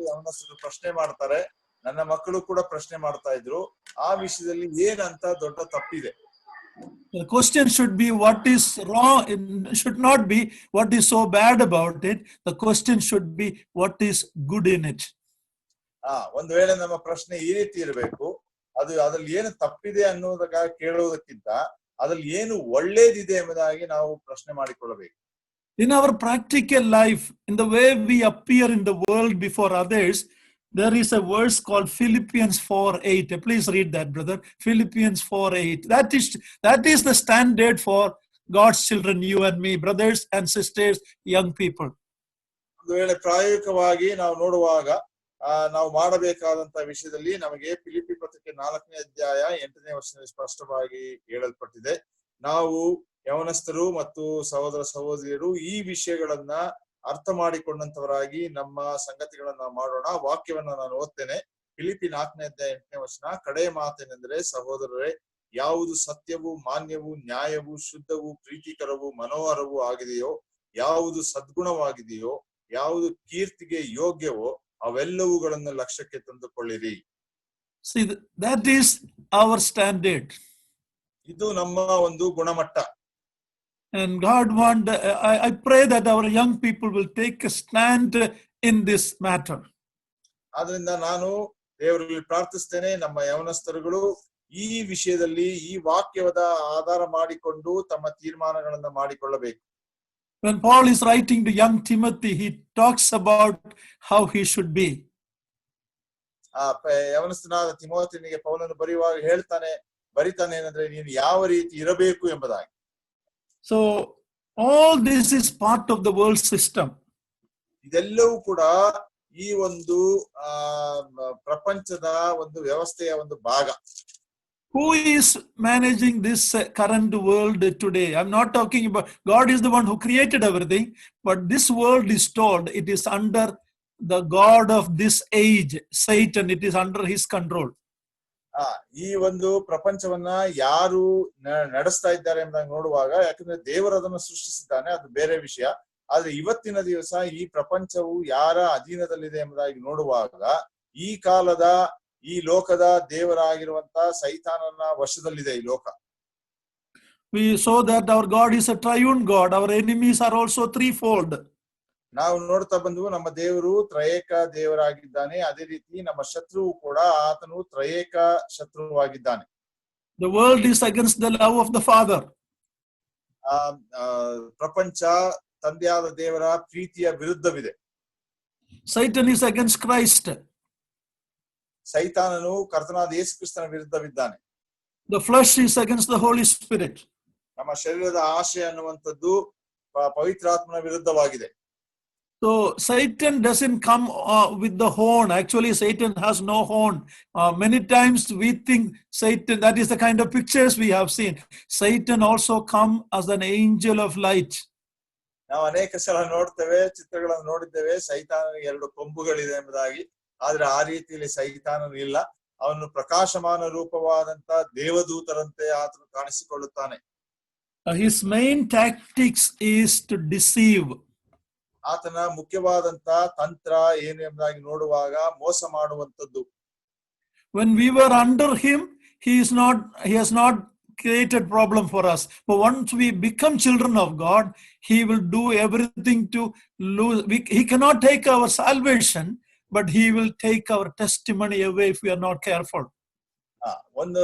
ಯವನಸ್ಥರು ಪ್ರಶ್ನೆ ಮಾಡ್ತಾರೆ, ನನ್ನ ಮಕ್ಕಳು ಕೂಡ ಪ್ರಶ್ನೆ ಮಾಡ್ತಾ ಇದ್ರು, ಆ ವಿಷಯದಲ್ಲಿ ಏನಂತ ದೊಡ್ಡ ತಪ್ಪಿದೆ. The question should be what is wrong. It should not be what is so bad about it. The question should be what is good in it. ಒಂದು ವೇಳೆ ನಮ್ಮ ಪ್ರಶ್ನೆ ಈ ರೀತಿ ಇರಬೇಕು, ಅದ್ರಲ್ಲಿ ಏನು ತಪ್ಪಿದೆ ಅನ್ನೋದಕ್ಕಾಗಿ ಕೇಳುವುದಕ್ಕಿಂತ ಅದ್ರಲ್ಲಿ ಏನು ಒಳ್ಳೇದಿದೆ ಎಂಬುದಾಗಿ ನಾವು ಪ್ರಶ್ನೆ ಮಾಡಿಕೊಳ್ಳಬೇಕು. In our practical life, in the way we appear in the world before others, there is a verse called Philippians 4:8. Please read that, brother. Philippians 4:8. That is the standard for God's children, you and me, brothers and sisters, young people. ಒಂದು ವೇಳೆ ಪ್ರಾಯೋಗಿಕವಾಗಿ ನಾವು ನೋಡುವಾಗ ನಾವು ಮಾಡಬೇಕಾದಂತ ವಿಷಯದಲ್ಲಿ ನಮಗೆ ಫಿಲಿಪ್ಪಿ ಪತ್ರಿಕೆ 4ನೇ ಅಧ್ಯಾಯ 8ನೇ ವಚನದಲ್ಲಿ ಸ್ಪಷ್ಟವಾಗಿ ಹೇಳಲ್ಪಟ್ಟಿದೆ. ನಾವು ಯವನಸ್ಥರು ಮತ್ತು ಸಹೋದರ ಸಹೋದರಿಯರು ಈ ವಿಷಯಗಳನ್ನ ಅರ್ಥ ಮಾಡಿಕೊಂಡಂತವರಾಗಿ ನಮ್ಮ ಸಂಗತಿಗಳನ್ನ ಮಾಡೋಣ. ವಾಕ್ಯವನ್ನ ನಾನು ಓದ್ತೇನೆ. ಫಿಲಿಪ್ಪಿ 4ನೇ ಅಧ್ಯಾಯ 8ನೇ ವಚನ. ಕಡೆ ಮಾತೇನೆಂದರೆ, ಸಹೋದರರೇ, ಯಾವುದು ಸತ್ಯವೂ ಮಾನ್ಯವೂ ನ್ಯಾಯವೂ ಶುದ್ಧವೂ ಪ್ರೀತಿಕರವೂ ಮನೋಹರವೂ ಆಗಿದೆಯೋ, ಯಾವುದು ಸದ್ಗುಣವಾಗಿದೆಯೋ, ಯಾವುದು ಕೀರ್ತಿಗೆ ಯೋಗ್ಯವೋ ಅವೆಲ್ಲವುಗಳನ್ನು ಲಕ್ಷ್ಯಕ್ಕೆ ತಂದುಕೊಳ್ಳಿರಿ. See, that is our standard. ಇದು ನಮ್ಮ ಒಂದು ಗುಣಮಟ್ಟ. And God I pray that our young people will take a stand in this matter. ಆದ್ರಿಂದ ನಾನು ದೇವರಲ್ಲಿ ಪ್ರಾರ್ಥಿಸ್ತೇನೆ, ನಮ್ಮ ಯವನಸ್ಥರುಗಳು ಈ ವಿಷಯದಲ್ಲಿ ಈ ವಾಕ್ಯದ ಆಧಾರ ಮಾಡಿಕೊಂಡು ತಮ್ಮ ತೀರ್ಮಾನಗಳನ್ನ ಮಾಡಿಕೊಳ್ಳಬೇಕು. When Paul is writing to young Timothy, he talks about how he should be. ಯವನಸ್ಥನಾದ ತಿಮೋಥಿಯನಿಗೆ ಪೌಲನು ಬರೆಯುವಾಗ ಬರಿತಾನೆ ಏನಂದ್ರೆ, ನೀನು ಯಾವ ರೀತಿ ಇರಬೇಕು ಎಂಬುದಾಗಿ. So all this is part of the world system. ಇದೆಲ್ಲವೂ ಕೂಡ ಈ ಒಂದು ಪ್ರಪಂಚದ ಒಂದು ವ್ಯವಸ್ಥೆಯ ಒಂದು ಭಾಗ. Who is managing this current world today? I'm not talking about God is the one who created everything, but this world is told it is under the God of this age, Satan. It is under his control. ಈ ಒಂದು ಪ್ರಪಂಚವನ್ನ ಯಾರು ನಡೆಸ್ತಾ ಇದ್ದಾರೆ ಎಂಬುದಾಗಿ ನೋಡುವಾಗ, ಯಾಕಂದ್ರೆ ದೇವರು ಅದನ್ನು ಸೃಷ್ಟಿಸಿದ್ದಾನೆ, ಅದು ಬೇರೆ ವಿಷಯ. ಆದ್ರೆ ಇವತ್ತಿನ ದಿವಸ ಈ ಪ್ರಪಂಚವು ಯಾರ ಅಧೀನದಲ್ಲಿದೆ ಎಂಬುದಾಗಿ ನೋಡುವಾಗ, ಈ ಕಾಲದ ಈ ಲೋಕದ ದೇವರಾಗಿರುವಂತ ಸೈತಾನನ ವಶದಲ್ಲಿದೆ ಈ ಲೋಕ. We saw that our God is a triune God. Our enemies are also threefold. ನಾವು ನೋಡ್ತಾ ಬಂದು ನಮ್ಮ ದೇವರು ತ್ರಯೇಕ ದೇವರಾಗಿದ್ದಾನೆ, ಅದೇ ರೀತಿ ನಮ್ಮ ಶತ್ರುವು ಕೂಡ ಆತನು ತ್ರಯೇಕ ಶತ್ರುವಾಗಿದ್ದಾನೆ. The world is against the love of the Father. ಪ್ರಪಂಚ ತಂದೆಯಾದ ದೇವರ ಪ್ರೀತಿಯ ವಿರುದ್ಧವಿದೆ. Satan is against Christ. ಸೈತಾನನು ಕರ್ತನಾದ ಯೇಸು ಕ್ರಿಸ್ತನ ವಿರುದ್ಧವಿದ್ದಾನೆ. The flesh is against the Holy Spirit. ನಮ್ಮ ಶರೀರದ ಆಶೆ ಅನ್ನುವಂಥದ್ದು ಪವಿತ್ರಾತ್ಮನ ವಿರುದ್ಧವಾಗಿದೆ. So Satan doesn't come with the horn. Actually, Satan has no horn. Many times we think Satan, that is the kind of pictures we have seen. Satan also come as an angel of light. ನಾವು ಅನೇಕ ಸಲ ನೋಡ್ತೇವೆ, ಚಿತ್ರಗಳನ್ನು ನೋಡಿದ್ದೇವೆ, ಸೈತಾನನಿಗೆ 2 ಕೊಂಬುಗಳಿದೆ ಎಂಬುದಾಗಿ. ಆದ್ರೆ ಆ ರೀತಿಯಲ್ಲಿ ಸೈತಾನನು ಇಲ್ಲ. ಅವನು ಪ್ರಕಾಶಮಾನ ರೂಪವಾದಂತ ದೇವದೂತರಂತೆ ಆತನು ಕಾಣಿಸಿಕೊಳ್ಳುತ್ತಾನೆ. His main tactics is to deceive. ಆತನ ಮುಖ್ಯವಾದಂತ ತಂತ್ರ ಏನು ಎಂಬುದಾಗಿ ನೋಡುವಾಗ ಮೋಸ ಮಾಡುವಂತದ್ದು. When we were under him, he has not created problem for us. But once we become children of God, he will do everything to lose. He cannot take our salvation, but he will take our testimony away if we are not careful. ಒಂದು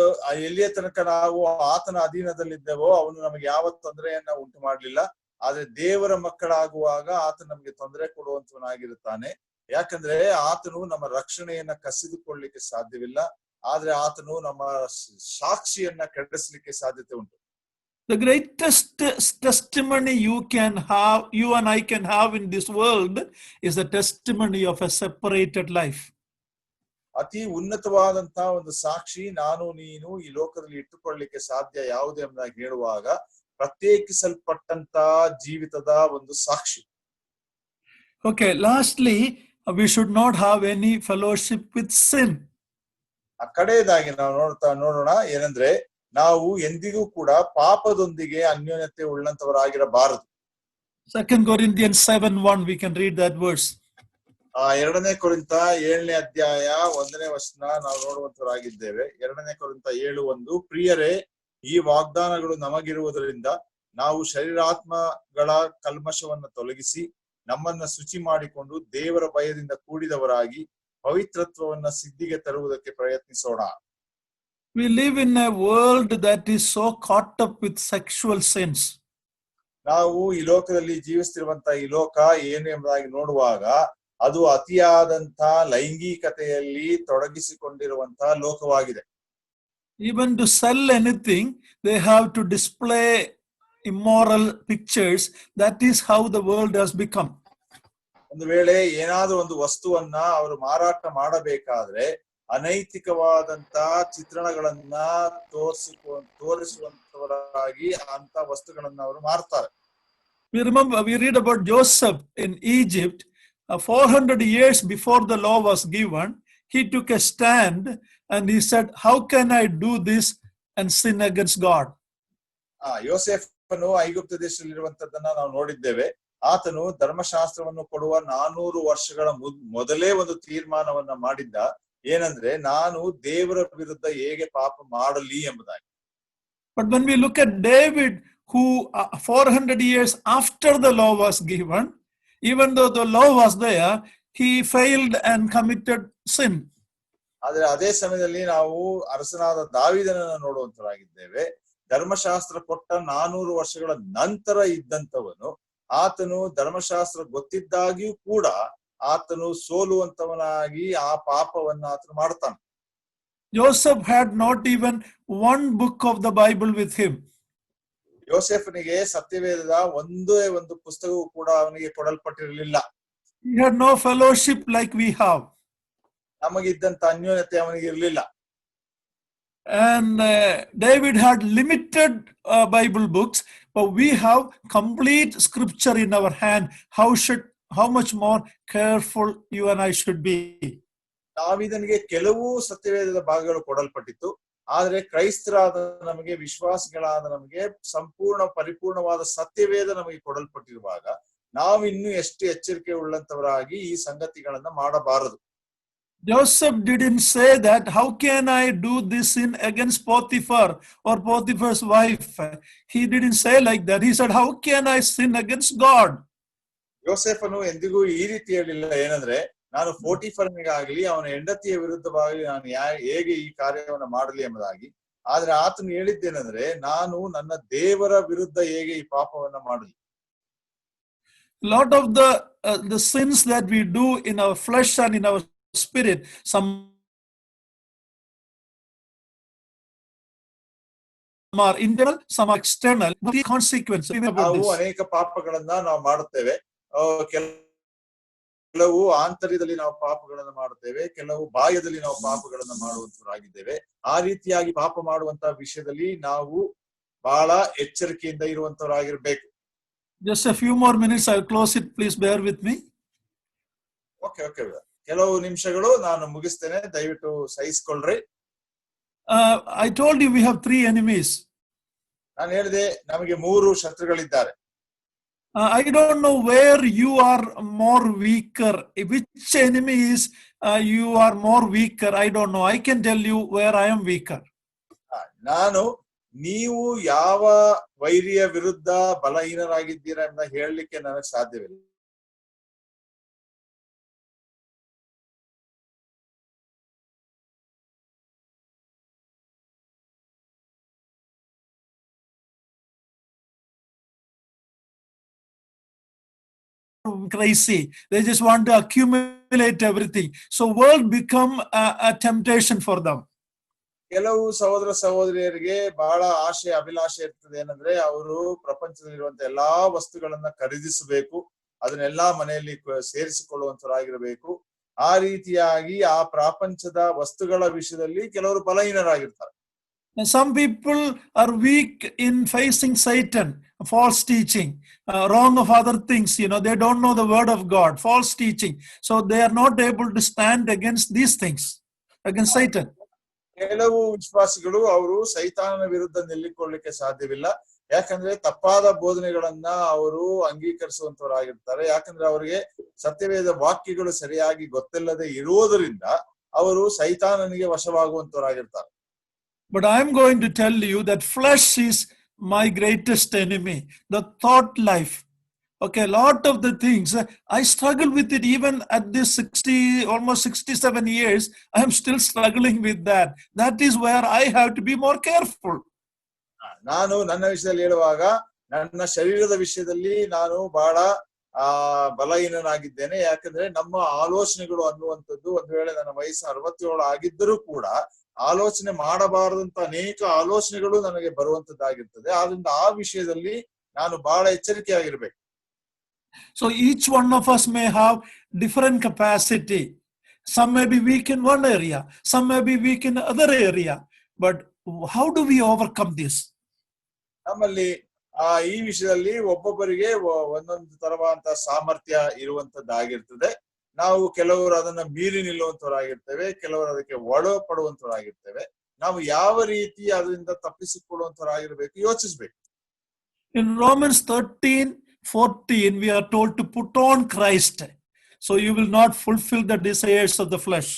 ಎಲ್ಲಿಯ ತನಕ ನಾವು ಆತನ ಅಧೀನದಲ್ಲಿದ್ದೇವೋ ಅವನು ನಮಗೆ ಯಾವ ತೊಂದರೆಯನ್ನ ಉಂಟು ಮಾಡಲಿಲ್ಲ. ಆದ್ರೆ ದೇವರ ಮಕ್ಕಳಾಗುವಾಗ ಆತ ನಮಗೆ ತೊಂದರೆ ಕೊಡುವಂತವನಾಗಿರುತ್ತಾನೆ. ಯಾಕಂದ್ರೆ ಆತನು ನಮ್ಮ ರಕ್ಷಣೆಯನ್ನ ಕಸಿದುಕೊಳ್ಳಲಿಕ್ಕೆ ಸಾಧ್ಯವಿಲ್ಲ, ಆದ್ರೆ ಆತನು ನಮ್ಮ ಸಾಕ್ಷಿಯನ್ನ ಕೆಡಿಸಲಿಕ್ಕೆ ಸಾಧ್ಯತೆ ಉಂಟು. The greatest testimony you and I can have in this world is the testimony of a separated life. ಅತಿ ಉನ್ನತವಾದಂತ ಒಂದು ಸಾಕ್ಷಿ ನಾನು ನೀನು ಈ ಲೋಕದಲ್ಲಿ ಇಟ್ಟುಕೊಳ್ಳಲಿಕ್ಕೆ ಸಾಧ್ಯ ಯಾವುದು ಎಂಬುದಾಗಿ ಹೇಳುವಾಗ ಪ್ರತ್ಯೇಕಿಸಲ್ಪಟ್ಟಂತ ಜೀವಿತದ ಒಂದು ಸಾಕ್ಷಿ. Okay, lastly, we should not have any fellowship with sin. ಕಡೆಯದಾಗಿ ನಾವು ನೋಡೋಣ ಏನಂದ್ರೆ, ನಾವು ಎಂದಿಗೂ ಕೂಡ ಪಾಪದೊಂದಿಗೆ ಅನ್ಯೋನ್ಯತೆ ಉಳ್ಳಂತವರಾಗಿರಬಾರದು. 2 Corinthians 7:1, we can read that verse. 2 ಕೊರಿಂಥ 7ನೇ ಅಧ್ಯಾಯ 1ನೇ ವಚನ ನಾವು ನೋಡುವಂತವರಾಗಿದ್ದೇವೆ. 2 ಕೊರಿಂಥ 7:1, ಪ್ರಿಯರೇ, ಈ ವಾಗ್ದಾನಗಳು ನಮಗಿರುವುದರಿಂದ ನಾವು ಶರೀರಾತ್ಮಗಳ ಕಲ್ಮಶವನ್ನು ತೊಲಗಿಸಿ ನಮ್ಮನ್ನ ಶುಚಿ ಮಾಡಿಕೊಂಡು ದೇವರ ಭಯದಿಂದ ಕೂಡಿದವರಾಗಿ ಪವಿತ್ರತ್ವವನ್ನ ಸಿದ್ಧಿಗೆ ತರುವುದಕ್ಕೆ ಪ್ರಯತ್ನಿಸೋಣ. We live in a world that is so caught up with sexual sins. ನಾವು ಈ ಲೋಕದಲ್ಲಿ ಜೀವಿಸ್ತಿರುವಂತ ಈ ಲೋಕ ಏನು ಎಂಬುದಾಗಿ ನೋಡುವಾಗ ಅದು ಅತಿಯಾದಂತ ಲೈಂಗಿಕತೆಯಲ್ಲಿ ತೊಡಗಿಸಿಕೊಂಡಿರುವಂತ ಲೋಕವಾಗಿದೆ. Even to sell anything, they have to display immoral pictures. That is how the world has become. ಒಂದು ವೇಳೆ ಏನಾದ್ರೂ ಒಂದು ವಸ್ತುವನ್ನ ಅವರು ಮಾರಾಟ ಮಾಡಬೇಕಾದ್ರೆ ಅನೈತಿಕವಾದಂತ ಚಿತ್ರಣಗಳನ್ನ ತೋರಿಸುವಂತವರಾಗಿ ಅಂತ ವಸ್ತುಗಳನ್ನ ಅವರು ಮಾರ್ತಾರೆ. We read about Joseph in Egypt. 400 years before the law was given, he took a stand and he said, how can I do this and sin against God? ಯೋಸೇಫನು ಐಗುಪ್ತ ದೇಶದಲ್ಲಿರುವಂತದ್ದನ್ನ ನಾವು ನೋಡಿದ್ದೇವೆ. ಆತನು ಧರ್ಮಶಾಸ್ತ್ರವನ್ನು ಕೊಡುವ 400 ವರ್ಷಗಳ ಮೊದಲೇ ಒಂದು ತೀರ್ಮಾನವನ್ನ ಮಾಡಿದ್ದ. ಏನಂದ್ರೆ, ನಾನು ದೇವರ ವಿರುದ್ಧ ಹೇಗೆ ಪಾಪ ಮಾಡಲಿ ಎಂಬುದಾಗಿ. But when we look at David, who 400 years after the law was given, even though the law was there, he failed and committed sin. ಆದ್ರೆ ಅದೇ ಸಮಯದಲ್ಲಿ ನಾವು ಅರಸನಾದ ದಾವೀದನನ್ನ ನೋಡುವಂತರಾಗಿದ್ದೇವೆ. ಧರ್ಮಶಾಸ್ತ್ರ ಕೊಟ್ಟ 400 ವರ್ಷಗಳ ನಂತರ ಇದ್ದಂತವನು, ಆತನು ಧರ್ಮಶಾಸ್ತ್ರ ಗೊತ್ತಿದ್ದಾಗಿಯೂ ಕೂಡ ಆತನು ಸೋಲುವಂತವನಾಗಿ ಆ ಪಾಪವನ್ನ ಆತನು ಮಾಡ್ತಾನೆ. Joseph had not even one book of the Bible with him. ಯೋಸೇಫನಿಗೆ ಸತ್ಯವೇದದ ಒಂದೇ ಒಂದು ಪುಸ್ತಕವೂ ಕೂಡ ಅವನಿಗೆ ಕೊಡಲ್ಪಟ್ಟಿರಲಿಲ್ಲ. He had no fellowship like we have. ನಮಗಿದ್ದಂತ ಅನ್ಯೋನ್ಯತೆ ಅವನಿಗೆ ಇರಲಿಲ್ಲ. And David had limited Bible books, but we have complete scripture in our hand. How much more careful you and I should be. ದಾವೀದನಿಗೆ ಕೆಲವು ಸತ್ಯವೇದದ ಭಾಗಗಳು ಕೊಡಲ್ಪಟ್ಟಿತ್ತು, ಆದ್ರೆ ಕ್ರೈಸ್ತರಾದ ನಮಗೆ, ವಿಶ್ವಾಸಿಗಳಾದ ನಮಗೆ ಸಂಪೂರ್ಣ ಪರಿಪೂರ್ಣವಾದ ಸತ್ಯವೇದ ನಮಗೆ ಕೊಡಲ್ಪಟ್ಟಿರುವಾಗ ನಾವು ಇನ್ನೂ ಎಷ್ಟು ಎಚ್ಚರಿಕೆ ಉಳ್ಳಂತವರಾಗಿ ಈ ಸಂಗತಿಗಳನ್ನ ಮಾಡಬಾರದು. Joseph didn't say that, how can I do this sin against Potiphar or Potiphar's wife? He didn't say like that. He said, how can I sin against God? ಯೋಸೇಫನು ಎಂದಿಗೂ ಈ ರೀತಿ ಹೇಳಿಲ್ಲ, ಏನಂದ್ರೆ ನಾನು ಪೋಟಿಫರನಿಗಾಗ್ಲಿ ಅವನ ಹೆಂಡತಿಯ ವಿರುದ್ಧವಾಗಿ ನಾನು ಹೇಗೆ ಈ ಕಾರ್ಯವನ್ನು ಮಾಡಲಿ ಎಂಬುದಾಗಿ. ಆದ್ರೆ ಆತನು ಹೇಳಿದ್ದೇನೆಂದ್ರೆ, ನಾನು ನನ್ನ ದೇವರ ವಿರುದ್ಧ ಹೇಗೆ ಈ ಪಾಪವನ್ನ ಮಾಡಲಿ. Lot of the sins that we do in our flesh and in our spirit, some are internal, some are external, with the consequences. ನಾವು ಅನೇಕ ಪಾಪಗಳನ್ನ ನಾವು ಮಾಡುತ್ತೇವೆ. ಕೆಲವು ಆಂತರ್ಯದಲ್ಲಿ ನಾವು ಪಾಪಗಳನ್ನು ಮಾಡುತ್ತೇವೆ, ಕೆಲವು ಬಾಹ್ಯದಲ್ಲಿ ನಾವು ಪಾಪಗಳನ್ನು ಮಾಡುವಂತವರಾಗಿದ್ದೇವೆ. ಆ ರೀತಿಯಾಗಿ ಪಾಪ ಮಾಡುವಂತಹ ವಿಷಯದಲ್ಲಿ ನಾವು ಬಹಳ ಎಚ್ಚರಿಕೆಯಿಂದ ಇರುವಂತವರಾಗಿರ್ಬೇಕು. Just a few more minutes, I'll close it. Please bear with me. Okay, ಕೆಲವು ನಿಮಿಷಗಳು ನಾನು ಮುಗಿಸ್ತೇನೆ, ದಯವಿಟ್ಟು ಸಹಿಸಿಕೊಳ್ಳ್ರಿ. I told you we have 3 enemies. ನಾನು ಹೇಳಿದೆ ನಮಗೆ 3 ಶತ್ರುಗಳಿದ್ದಾರೆ. I don't know where you are more weaker. Which enemy is you are more weaker? I don't know. I can tell you where I am weaker. ನಾನು ನೀವು ಯಾವ ವೈರಿಯ ವಿರುದ್ಧ ಬಲಹೀನರಾಗಿದ್ದೀರಾ ಅಂತ ಹೇಳಲಿಕ್ಕೆ ನನಗೆ ಸಾಧ್ಯವಿಲ್ಲ. Crazy. They just want to accumulate everything. So world become a temptation for them. ಕೆಲವು ಸಹೋದರ ಸಹೋದರಿಯರಿಗೆ ಬಹಳ ಆಶೆ ಅಭಿಲಾಷೆ ಇರ್ತದೆ, ಏನಂದ್ರೆ ಅವರು ಪ್ರಪಂಚದಲ್ಲಿರುವಂತ ಎಲ್ಲಾ ವಸ್ತುಗಳನ್ನ ಖರೀದಿಸಬೇಕು, ಅದನ್ನೆಲ್ಲಾ ಮನೆಯಲ್ಲಿ ಸೇರಿಸಿಕೊಳ್ಳುವಂತರಾಗಿರಬೇಕು. ಆ ರೀತಿಯಾಗಿ ಆ ಪ್ರಪಂಚದ ವಸ್ತುಗಳ ವಿಷಯದಲ್ಲಿ ಕೆಲವರು ಬಲಹೀನರಾಗಿರ್ತಾರೆ. And some people are weak in facing Satan, false teaching, wrong of other things. They don't know the word of God, false teaching. So they are not able to stand against these things, against Satan. ಕೆಲವು ವಿಶ್ವಾಸಿಗಳು ಅವರು ಸೈತಾನನ ವಿರುದ್ಧ ನಿಲ್ಲಿಕೊಳ್ಳಿಕ್ಕೆ ಸಾಧ್ಯವಿಲ್ಲ, ಯಾಕಂದ್ರೆ ತಪ್ಪಾದ ಬೋಧನೆಗಳನ್ನ ಅವರು ಅಂಗೀಕರಿಸುವಂತವರಾಗಿರ್ತಾರೆ. ಯಾಕಂದ್ರೆ ಅವರಿಗೆ ಸತ್ಯವೇದ ವಾಕ್ಯಗಳು ಸರಿಯಾಗಿ ಗೊತ್ತಿಲ್ಲದೆ ಇರುವುದರಿಂದ ಅವರು ಸೈತಾನನಿಗೆ ವಶವಾಗುವಂತವರಾಗಿರ್ತಾರೆ. But I'm going to tell you that flesh is my greatest enemy, the thought life. Okay, a lot of the things, I struggle with it even at this almost 67 years, I am still struggling with that. That is where I have to be more careful. ನಾನು ನನ್ನ ವಿಷಯದಲ್ಲಿ ಹೇಳುವಾಗ ನನ್ನ ಶರೀರದ ವಿಷಯದಲ್ಲಿ ನಾನು ಬಹಳ ಬಲಹೀನನಾಗಿದ್ದೇನೆ. ಯಾಕಂದ್ರೆ ನಮ್ಮ ಆಲೋಚನೆಗಳು ಅನ್ನುವಂಥದ್ದು, ಒಂದು ವೇಳೆ ನನ್ನ ವಯಸ್ಸು 67 ಆಗಿದ್ದರೂ ಕೂಡ ಆಲೋಚನೆ ಮಾಡಬಾರದಂತ ಅನೇಕ ಆಲೋಚನೆಗಳು ನನಗೆ ಬರುವಂತದ್ದಾಗಿರ್ತದೆ. ಆದ್ರಿಂದ ಆ ವಿಷಯದಲ್ಲಿ ನಾನು ಬಹಳ ಎಚ್ಚರಿಕೆಯಾಗಿರ್ಬೇಕು. So each one of us may have different capacity. Some may be weak in one area, some may be weak in other area. But how do we overcome this? ನಮ್ಮಲ್ಲಿ ಈ ವಿಷಯದಲ್ಲಿ ಒಬ್ಬೊಬ್ಬರಿಗೆ ಒಂದೊಂದು ತರವಾದಂತಹ ಸಾಮರ್ಥ್ಯ ಇರುವಂತದ್ದಾಗಿರ್ತದೆ. ನಾವು ಕೆಲವರು ಅದನ್ನ ಮೀರಿ ನಿಲ್ಲುವಂತವರಾಗಿರ್ತೇವೆ, ಕೆಲವರು ಅದಕ್ಕೆ ಒಳಪಡುವಂತವರಾಗಿರ್ತೇವೆ. ನಾವು ಯಾವ ರೀತಿ ಅದರಿಂದ ತಪ್ಪಿಸಿಕೊಳ್ಳುವಂತವರಾಗಿರ್ಬೇಕು ಯೋಚಿಸ್ಬೇಕು. In Romans 13:14 we are told to put on Christ, so you will not fulfill the desires of the flesh.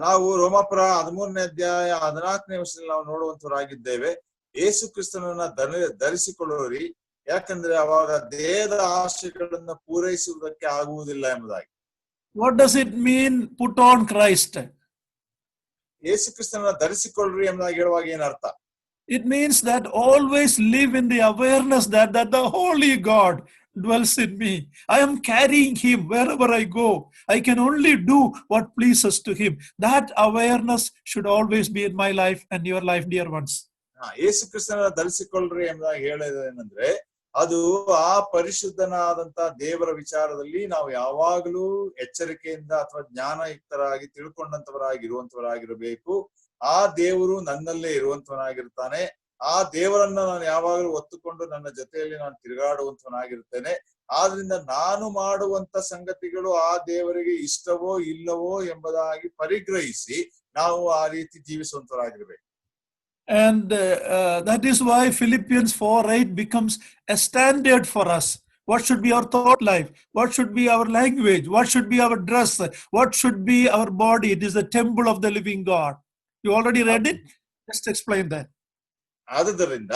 ನಾವು ರೋಮಾಪುರ 13ನೇ ಅಧ್ಯಾಯ 14ನೇ ವರ್ಷದಲ್ಲಿ ನಾವು ನೋಡುವಂತವರಾಗಿದ್ದೇವೆ, ಯೇಸು ಕ್ರಿಸ್ತನನ್ನ ಧರಿಸಿಕೊಳ್ಳುವರಿ, ಯಾಕಂದ್ರೆ ಅವಾಗ ದೇಹದ ಆಶೆಗಳನ್ನ ಪೂರೈಸುವುದಕ್ಕೆ ಆಗುವುದಿಲ್ಲ ಎಂಬುದಾಗಿ. What does it mean put on Christ? ಯೇಸು ಕ್ರಿಸ್ತನನ್ನ ಧರಿಸಿಕೊಳ್ಳ್ರಿ ಎಂಬುದಾಗಿ ಹೇಳುವಾಗ ಏನರ್ಥ? It means that always live in the awareness that the Holy God dwells in me. I am carrying him wherever I go. I can only do what pleases to him. That awareness should always be in my life and your life, dear ones. ಯೇಸು ಕ್ರಿಸ್ತನನ್ನ ಧರಿಸಿಕೊಳ್ಳ್ರಿ ಎಂಬುದಾಗಿ ಹೇಳೋದೇನೆಂದ್ರೆ, ಅದು ಆ ಪರಿಶುದ್ಧನಾದಂತ ದೇವರ ವಿಚಾರದಲ್ಲಿ ನಾವು ಯಾವಾಗಲೂ ಎಚ್ಚರಿಕೆಯಿಂದ ಅಥವಾ ಜ್ಞಾನಯುಕ್ತರಾಗಿ ತಿಳ್ಕೊಂಡಂತವರಾಗಿರುವಂತವರಾಗಿರಬೇಕು. ಆ ದೇವರು ನನ್ನಲ್ಲೇ ಇರುವಂತವನಾಗಿರ್ತಾನೆ. ಆ ದೇವರನ್ನ ನಾನು ಯಾವಾಗಲೂ ಒತ್ತುಕೊಂಡು ನನ್ನ ಜೊತೆಯಲ್ಲಿ ನಾನು ತಿರುಗಾಡುವಂತವನಾಗಿರ್ತೇನೆ. ಆದ್ರಿಂದ ನಾನು ಮಾಡುವಂತ ಸಂಗತಿಗಳು ಆ ದೇವರಿಗೆ ಇಷ್ಟವೋ ಇಲ್ಲವೋ ಎಂಬುದಾಗಿ ಪರಿಗ್ರಹಿಸಿ ನಾವು ಆ ರೀತಿ ಜೀವಿಸುವಂತವರಾಗಿರ್ಬೇಕು. And that is why Philippians 4:8 becomes a standard for us. What should be our thought life? What should be our language? What should be our dress? What should be our body? It is the temple of the living God. You already read it? Just explain that. ಆದುದರಿಂದ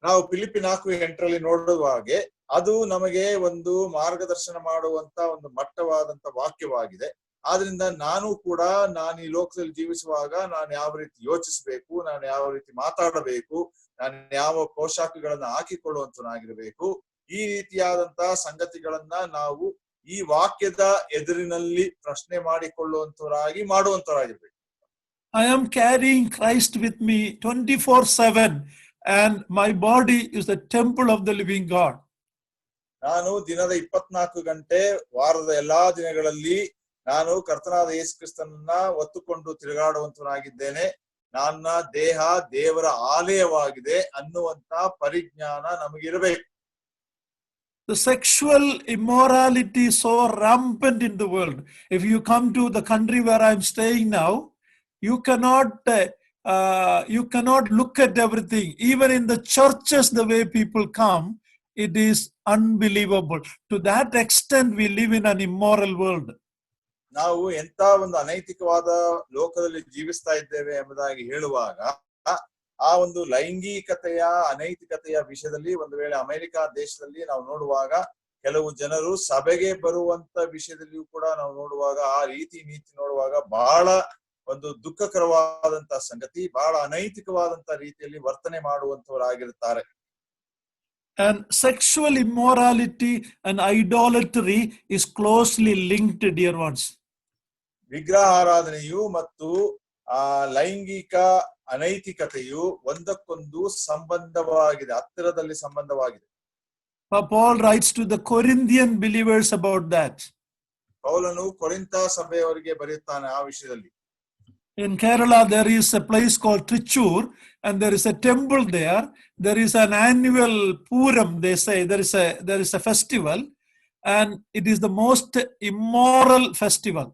ನಾವು ಫಿಲಿಪ್ಪಿ 4:8 ನೋಡುವ ಹಾಗೆ ಅದು ನಮಗೆ ಒಂದು ಮಾರ್ಗದರ್ಶನ ಮಾಡುವಂತ ಒಂದು ಮಟ್ಟವಾದಂತ ವಾಕ್ಯವಾಗಿದೆ. ಆದ್ರಿಂದ ನಾನು ಕೂಡ ನಾನು ಈ ಲೋಕದಲ್ಲಿ ಜೀವಿಸುವಾಗ ನಾನು ಯಾವ ರೀತಿ ಯೋಚಿಸಬೇಕು, ನಾನು ಯಾವ ರೀತಿ ಮಾತಾಡಬೇಕು, ನಾನು ಯಾವ ಪೋಷಾಕಗಳನ್ನ ಹಾಕಿಕೊಳ್ಳುವಂತನಾಗಿರ್ಬೇಕು, ಈ ರೀತಿಯಾದಂತಹ ಸಂಗತಿಗಳನ್ನ ನಾವು ಈ ವಾಕ್ಯದ ಎದುರಿನಲ್ಲಿ ಪ್ರಶ್ನೆ ಮಾಡಿಕೊಳ್ಳುವಂತವರಾಗಿ ಮಾಡುವಂತವರಾಗಿರ್ಬೇಕು. I am carrying Christ with me 24/7 and my body is the temple of the living God. ನಾನು ದಿನದ 24 ಗಂಟೆ ವಾರದ ಎಲ್ಲಾ ದಿನಗಳಲ್ಲಿ ನಾನು ಕರ್ತನಾದ ಯೇಸು ಕ್ರಿಸ್ತನನ್ನ ಒತ್ತುಕೊಂಡು ತಿರುಗಾಡುವಂತನಾಗಿದ್ದೇನೆ. ನನ್ನ ದೇಹ ದೇವರ ಆಲಯವಾಗಿದೆ ಅನ್ನುವಂತ ಪರಿಜ್ಞಾನ ನಮಗಿರಬೇಕು. The sexual immorality is so rampant in the world. If you come to the country where I'm staying now, you cannot look at everything. Even in the churches, the way people come, it is unbelievable. To that extent, we live in an immoral world. ನಾವು ಎಂತ ಒಂದು ಅನೈತಿಕವಾದ ಲೋಕದಲ್ಲಿ ಜೀವಿಸ್ತಾ ಇದ್ದೇವೆ ಎಂಬುದಾಗಿ ಹೇಳುವಾಗ ಆ ಒಂದು ಲೈಂಗಿಕತೆಯ ಅನೈತಿಕತೆಯ ವಿಷಯದಲ್ಲಿ ಒಂದು ವೇಳೆ ಅಮೆರಿಕ ದೇಶದಲ್ಲಿ ನಾವು ನೋಡುವಾಗ ಕೆಲವು ಜನರು ಸಭೆಗೆ ಬರುವಂತ ವಿಷಯದಲ್ಲಿಯೂ ಕೂಡ ನಾವು ನೋಡುವಾಗ ಆ ರೀತಿ ನೀತಿ ನೋಡುವಾಗ ಬಹಳ ಒಂದು ದುಃಖಕರವಾದಂತಹ ಸಂಗತಿ, ಬಹಳ ಅನೈತಿಕವಾದಂತ ರೀತಿಯಲ್ಲಿ ವರ್ತನೆ ಮಾಡುವಂತವರಾಗಿರುತ್ತಾರೆ. And sexual immorality and idolatry is closely linked, dear ones. ವಿಗ್ರಹಾರಾಧನೆಯು ಮತ್ತು ಲೈಂಗಿಕ ಅನೈತಿಕತೆಯು ಒಂದಕ್ಕೊಂದು ಸಂಬಂಧವಾಗಿದೆ, ಹತ್ತಿರದಲ್ಲಿ ಸಂಬಂಧವಾಗಿದೆ. Paul writes to the Corinthian believers about that. ಪೌಲನು ಕೊರಿಂಥ ಸಭೆಯವರಿಗೆ ಬರೆಯುತ್ತಾನೆ ಆ ವಿಷಯದಲ್ಲಿ. In Kerala, there is a place called Trichur, and there is a temple there. There is an annual Puram, they say. There is a festival, and it is the most immoral festival.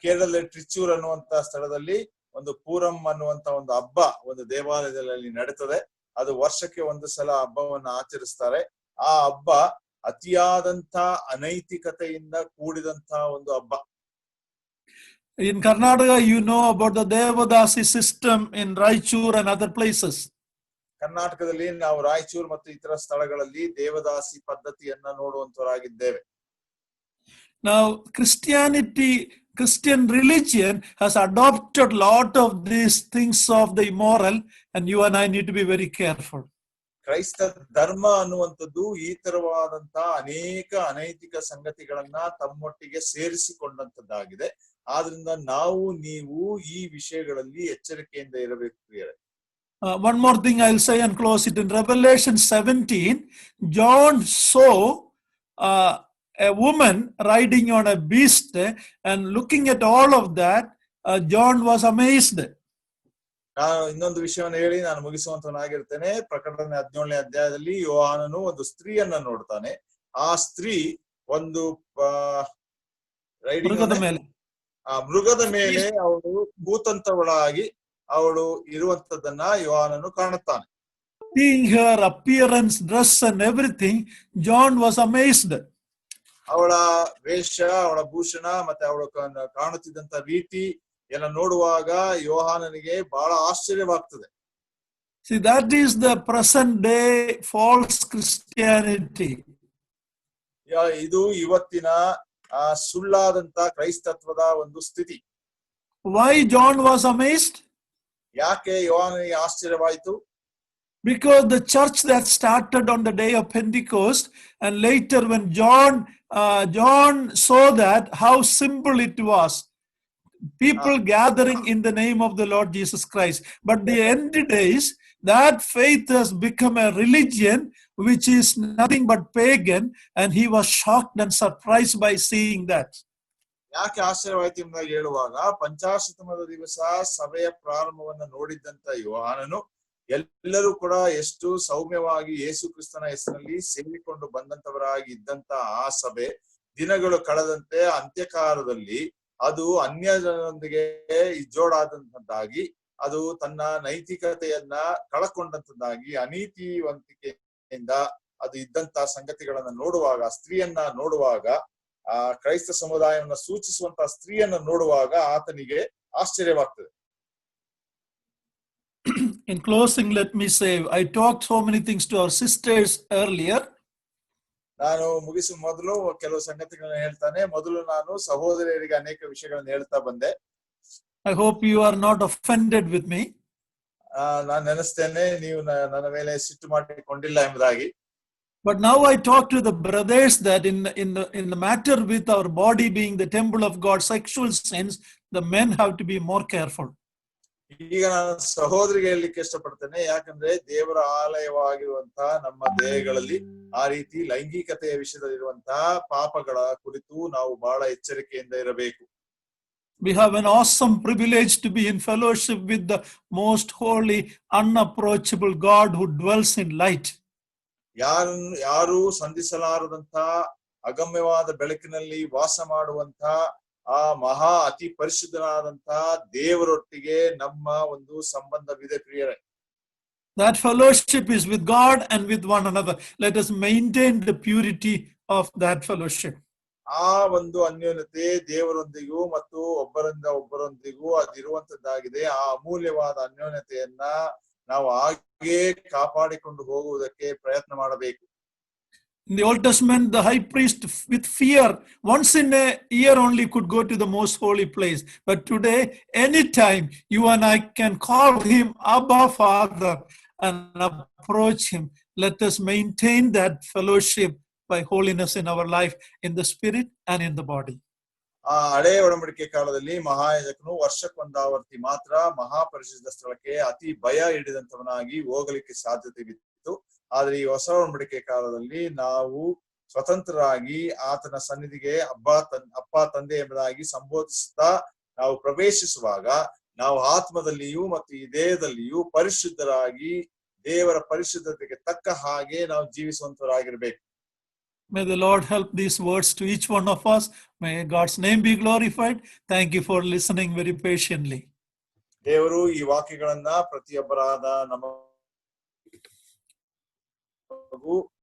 ಕೇರಳದಲ್ಲಿ ಟ್ರಿಚೂರ್ ಅನ್ನುವಂತ ಸ್ಥಳದಲ್ಲಿ ಒಂದು ಪೂರಂ ಅನ್ನುವಂತ ಒಂದು ಹಬ್ಬ ಒಂದು ದೇವಾಲಯದಲ್ಲಿ ನಡೀತದೆ. ಅದು ವರ್ಷಕ್ಕೆ ಒಂದು ಸಲ ಹಬ್ಬವನ್ನು ಆಚರಿಸ್ತಾರೆ. ಆ ಹಬ್ಬ ಅತಿಯಾದಂತ ಅನೈತಿಕತೆಯಿಂದ ಕೂಡಿದಂತ ಒಂದು ಹಬ್ಬ. In Karnataka, you know about the Devadasi system in Raichur and other places. ಕರ್ನಾಟಕದಲ್ಲಿ ನಾವು ರಾಯಚೂರು ಮತ್ತು ಇತರ ಸ್ಥಳಗಳಲ್ಲಿ ದೇವದಾಸಿ ಪದ್ಧತಿಯನ್ನ ನೋಡುವಂತವರಾಗಿದ್ದೇವೆ. Now, Christian religion has adopted a lot of these things of the immoral, and you and I need to be very careful. ಕ್ರೈಸ್ತ ಧರ್ಮ ಅನ್ನುವಂಥದ್ದು ಈ ತರವಾದಂತಹ ಅನೇಕ ಅನೈತಿಕ ಸಂಗತಿಗಳನ್ನ ತಮ್ಮೊಟ್ಟಿಗೆ ಸೇರಿಸಿಕೊಂಡಂತದ್ದಾಗಿದೆ. ಆದ್ರಿಂದ ನೀವು ಈ ವಿಷಯಗಳಲ್ಲಿ ಎಚ್ಚರಿಕೆಯಿಂದ ಇರಬೇಕು ಪ್ರಿಯರೇ. One more thing I'll say and close it. In Revelation 17, John saw a woman riding on a beast, and looking at all of that, John was amazed. ನಾನು ಇನ್ನೊಂದು ವಿಷಯವನ್ನು ಹೇಳಿ ನಾನು ಮುಗಿಸುವಂತನಾಗಿರ್ತೇನೆ. ಪ್ರಕಟಣೆ 17ನೇ ಅಧ್ಯಾಯದಲ್ಲಿ ಯೋಹಾನನು ಒಂದು ಸ್ತ್ರೀಯನ್ನ ನೋಡ್ತಾನೆ. ಆ ಸ್ತ್ರೀ ಒಂದು ಮೃಗದ ಮೇಲೆ ಅವಳು ಕೂತಂತವಳಾಗಿ ಅವಳು ಇರುವಂತದನ್ನ ಯೋಹಾನನು ಕಾಣುತ್ತಾನೆ. Seeing her appearance, dress and everything, John was amazed. ಅವಳ ವೇಷ, ಅವಳ ಭೂಷಣ ಮತ್ತೆ ಅವಳು ಕಾಣುತ್ತಿದ್ದಂತ ರೀತಿ ಎಲ್ಲ ನೋಡುವಾಗ ಯೋಹಾನನಿಗೆ ಬಹಳ ಆಶ್ಚರ್ಯವಾಗ್ತದೆ. See, that is the present day false Christianity. ಇದು ಇವತ್ತಿನ ಸುಳ್ಳಾದಂತ ಕ್ರೈಸ್ತತ್ವದ ಒಂದು ಸ್ಥಿತಿ. Why John was amazed? ಯಾಕೆ ಯೋಹಾನನಿಗೆ ಆಶ್ಚರ್ಯವಾಯಿತು? Because the church that started on the day of Pentecost, and later when John saw that how simple it was, people gathering in the name of the Lord Jesus Christ. But the end days, that faith has become a religion which is nothing but pagan, and he was shocked and surprised by seeing that. ಯಾಕೆ ಆಶ್ಚರ್ಯವಾಯ್ತು ಎಂಬುದಾಗಿ ಹೇಳುವಾಗ, ಪಂಚಾಶತಮದ ದಿವಸ ಸಭೆಯ ಪ್ರಾರಂಭವನ್ನು ನೋಡಿದ್ದಂತ ಯೋಹಾನನು ಎಲ್ಲರೂ ಕೂಡ ಎಷ್ಟು ಸೌಮ್ಯವಾಗಿ ಯೇಸು ಕ್ರಿಸ್ತನ ಹೆಸರಿನಲ್ಲಿ ಸೇರಿಕೊಂಡು ಬಂದಂತವರಾಗಿ ಇದ್ದಂತ ಆ ಸಭೆ ದಿನಗಳು ಕಳೆದಂತೆ ಅಂತ್ಯಕಾಲದಲ್ಲಿ ಅದು ಅನ್ಯ ಜನರೊಂದಿಗೆ ಇಜ್ಜೋಡಾದಂತದ್ದಾಗಿ, ಅದು ತನ್ನ ನೈತಿಕತೆಯನ್ನ ಕಳಕೊಂಡಂತದ್ದಾಗಿ, ಅನೀತಿವಂತಿಕೆಯಿಂದ ಅದು ಇದ್ದಂತ ಸಂಗತಿಗಳನ್ನ ನೋಡುವಾಗ, ಸ್ತ್ರೀಯನ್ನ ನೋಡುವಾಗ, ಆ ಕ್ರೈಸ್ತ ಸಮುದಾಯವನ್ನ ಸೂಚಿಸುವಂತಹ ಸ್ತ್ರೀಯನ್ನ ನೋಡುವಾಗ ಆತನಿಗೆ ಆಶ್ಚರ್ಯವಾಗ್ತದೆ. In closing, let me say, I talked so many things to our sisters earlier. ನಾನು ಮುಗಿಸುವ ಮೊದಲು ಕೆಲವು ಸಂಗತಿಗಳನ್ನ ಹೇಳ್ತಾನೆ. ಮೊದಲು ನಾನು ಸಹೋದರಿಯರಿಗೆ ಅನೇಕ ವಿಷಯಗಳನ್ನ ಹೇಳ್ತಾ ಬಂದೆ. I hope you are not offended with me. ನಾನು ನೆನೆಸ್ತೇನೆ ನೀವು ನನ್ನ ಮೇಲೆ ಸಿಟ್ಟು ಮಾಡಿಕೊಂಡಿಲ್ಲ ಎಂಬುದಾಗಿ. But now I talk to the brothers that in the matter with our body being the temple of God's sexual sense, the men have to be more careful. ಈಗ ನಾನು ಸಹೋದರಿಗೆ ಹೇಳಲಿಕ್ಕೆ ಇಷ್ಟಪಡ್ತೇನೆ, ಯಾಕಂದ್ರೆ ದೇವರ ಆಲಯವಾಗಿರುವಂತಹ ನಮ್ಮ ದೇಹಗಳಲ್ಲಿ ಆ ರೀತಿ ಲೈಂಗಿಕತೆಯ ವಿಷಯದಲ್ಲಿರುವಂತಹ ಪಾಪಗಳ ಕುರಿತು ನಾವು ಬಹಳ ಎಚ್ಚರಿಕೆಯಿಂದ ಇರಬೇಕು. We have an awesome privilege to be in fellowship with the most holy, unapproachable God who dwells in light. ಯಾರು ಸಂಧಿಸಲಾರದಂತ ಅಗಮ್ಯವಾದ ಬೆಳಕಿನಲ್ಲಿ ವಾಸ ಮಾಡುವಂತ ಆ ಮಹಾ ಅತಿ ಪರಿಶುದ್ಧನಾದಂತ ದೇವರೊಟ್ಟಿಗೆ ನಮ್ಮ ಒಂದು ಸಂಬಂಧವಿದೆ ಪ್ರಿಯರೇ. That fellowship is with God and with one another. Let us maintain the purity of that fellowship. ಆ ಒಂದು ಅನ್ಯೋನ್ಯತೆ ದೇವರೊಂದಿಗೂ ಮತ್ತು ಒಬ್ಬರೊಂದಿಗೂ ಅದಿರುವಂತದ್ದಾಗಿದೆ. ಆ ಅಮೂಲ್ಯವಾದ ಅನ್ಯೋನ್ಯತೆಯನ್ನ ನಾವು ಹಾಗೆ ಕಾಪಾಡಿಕೊಂಡು ಹೋಗುವುದಕ್ಕೆ ಪ್ರಯತ್ನ ಮಾಡಬೇಕು. In the Old Testament, the high priest with fear once in a year only could go to the most holy place. But today, anytime you and I can call him Abba Father and approach him. Let us maintain that fellowship by holiness in our life, in the spirit and in the body. ಆ ಹಳೆಯ ಒಡಂಬಡಿಕೆ ಕಾಲದಲ್ಲಿ ಮಹಾಯಾಜಕನು ವರ್ಷಕ್ಕೊಂದಾವರ್ತಿ ಮಾತ್ರ ಮಹಾಪರಿಶುದ್ಧ ಸ್ಥಳಕ್ಕೆ ಅತಿ ಭಯ ಹಿಡಿದಂತವನಾಗಿ ಹೋಗಲಿಕ್ಕೆ ಸಾಧ್ಯತೆ ಇತ್ತು. ಆದ್ರೆ ಈ ಹೊಸ ಒಡಂಬಡಿಕೆ ಕಾಲದಲ್ಲಿ ನಾವು ಸ್ವತಂತ್ರರಾಗಿ ಆತನ ಸನ್ನಿಧಿಗೆ ಅಪ್ಪ ತಂದೆ ಎಂಬುದಾಗಿ ಸಂಬೋಧಿಸುತ್ತಾ ನಾವು ಪ್ರವೇಶಿಸುವಾಗ ನಾವು ಆತ್ಮದಲ್ಲಿಯೂ ಮತ್ತು ಈ ದೇಹದಲ್ಲಿಯೂ ಪರಿಶುದ್ಧರಾಗಿ ದೇವರ ಪರಿಶುದ್ಧತೆಗೆ ತಕ್ಕ ಹಾಗೆ ನಾವು ಜೀವಿಸುವಂತವರಾಗಿರ್ಬೇಕು. May the Lord help these words to each one of us. May God's name be glorified. Thank you for listening very patiently. ದೇವರು ಈ ವಾಕ್ಯಗಳನ್ನ ಪ್ರತಿಯೊಬ್ಬರಾದ ನಮಗೂ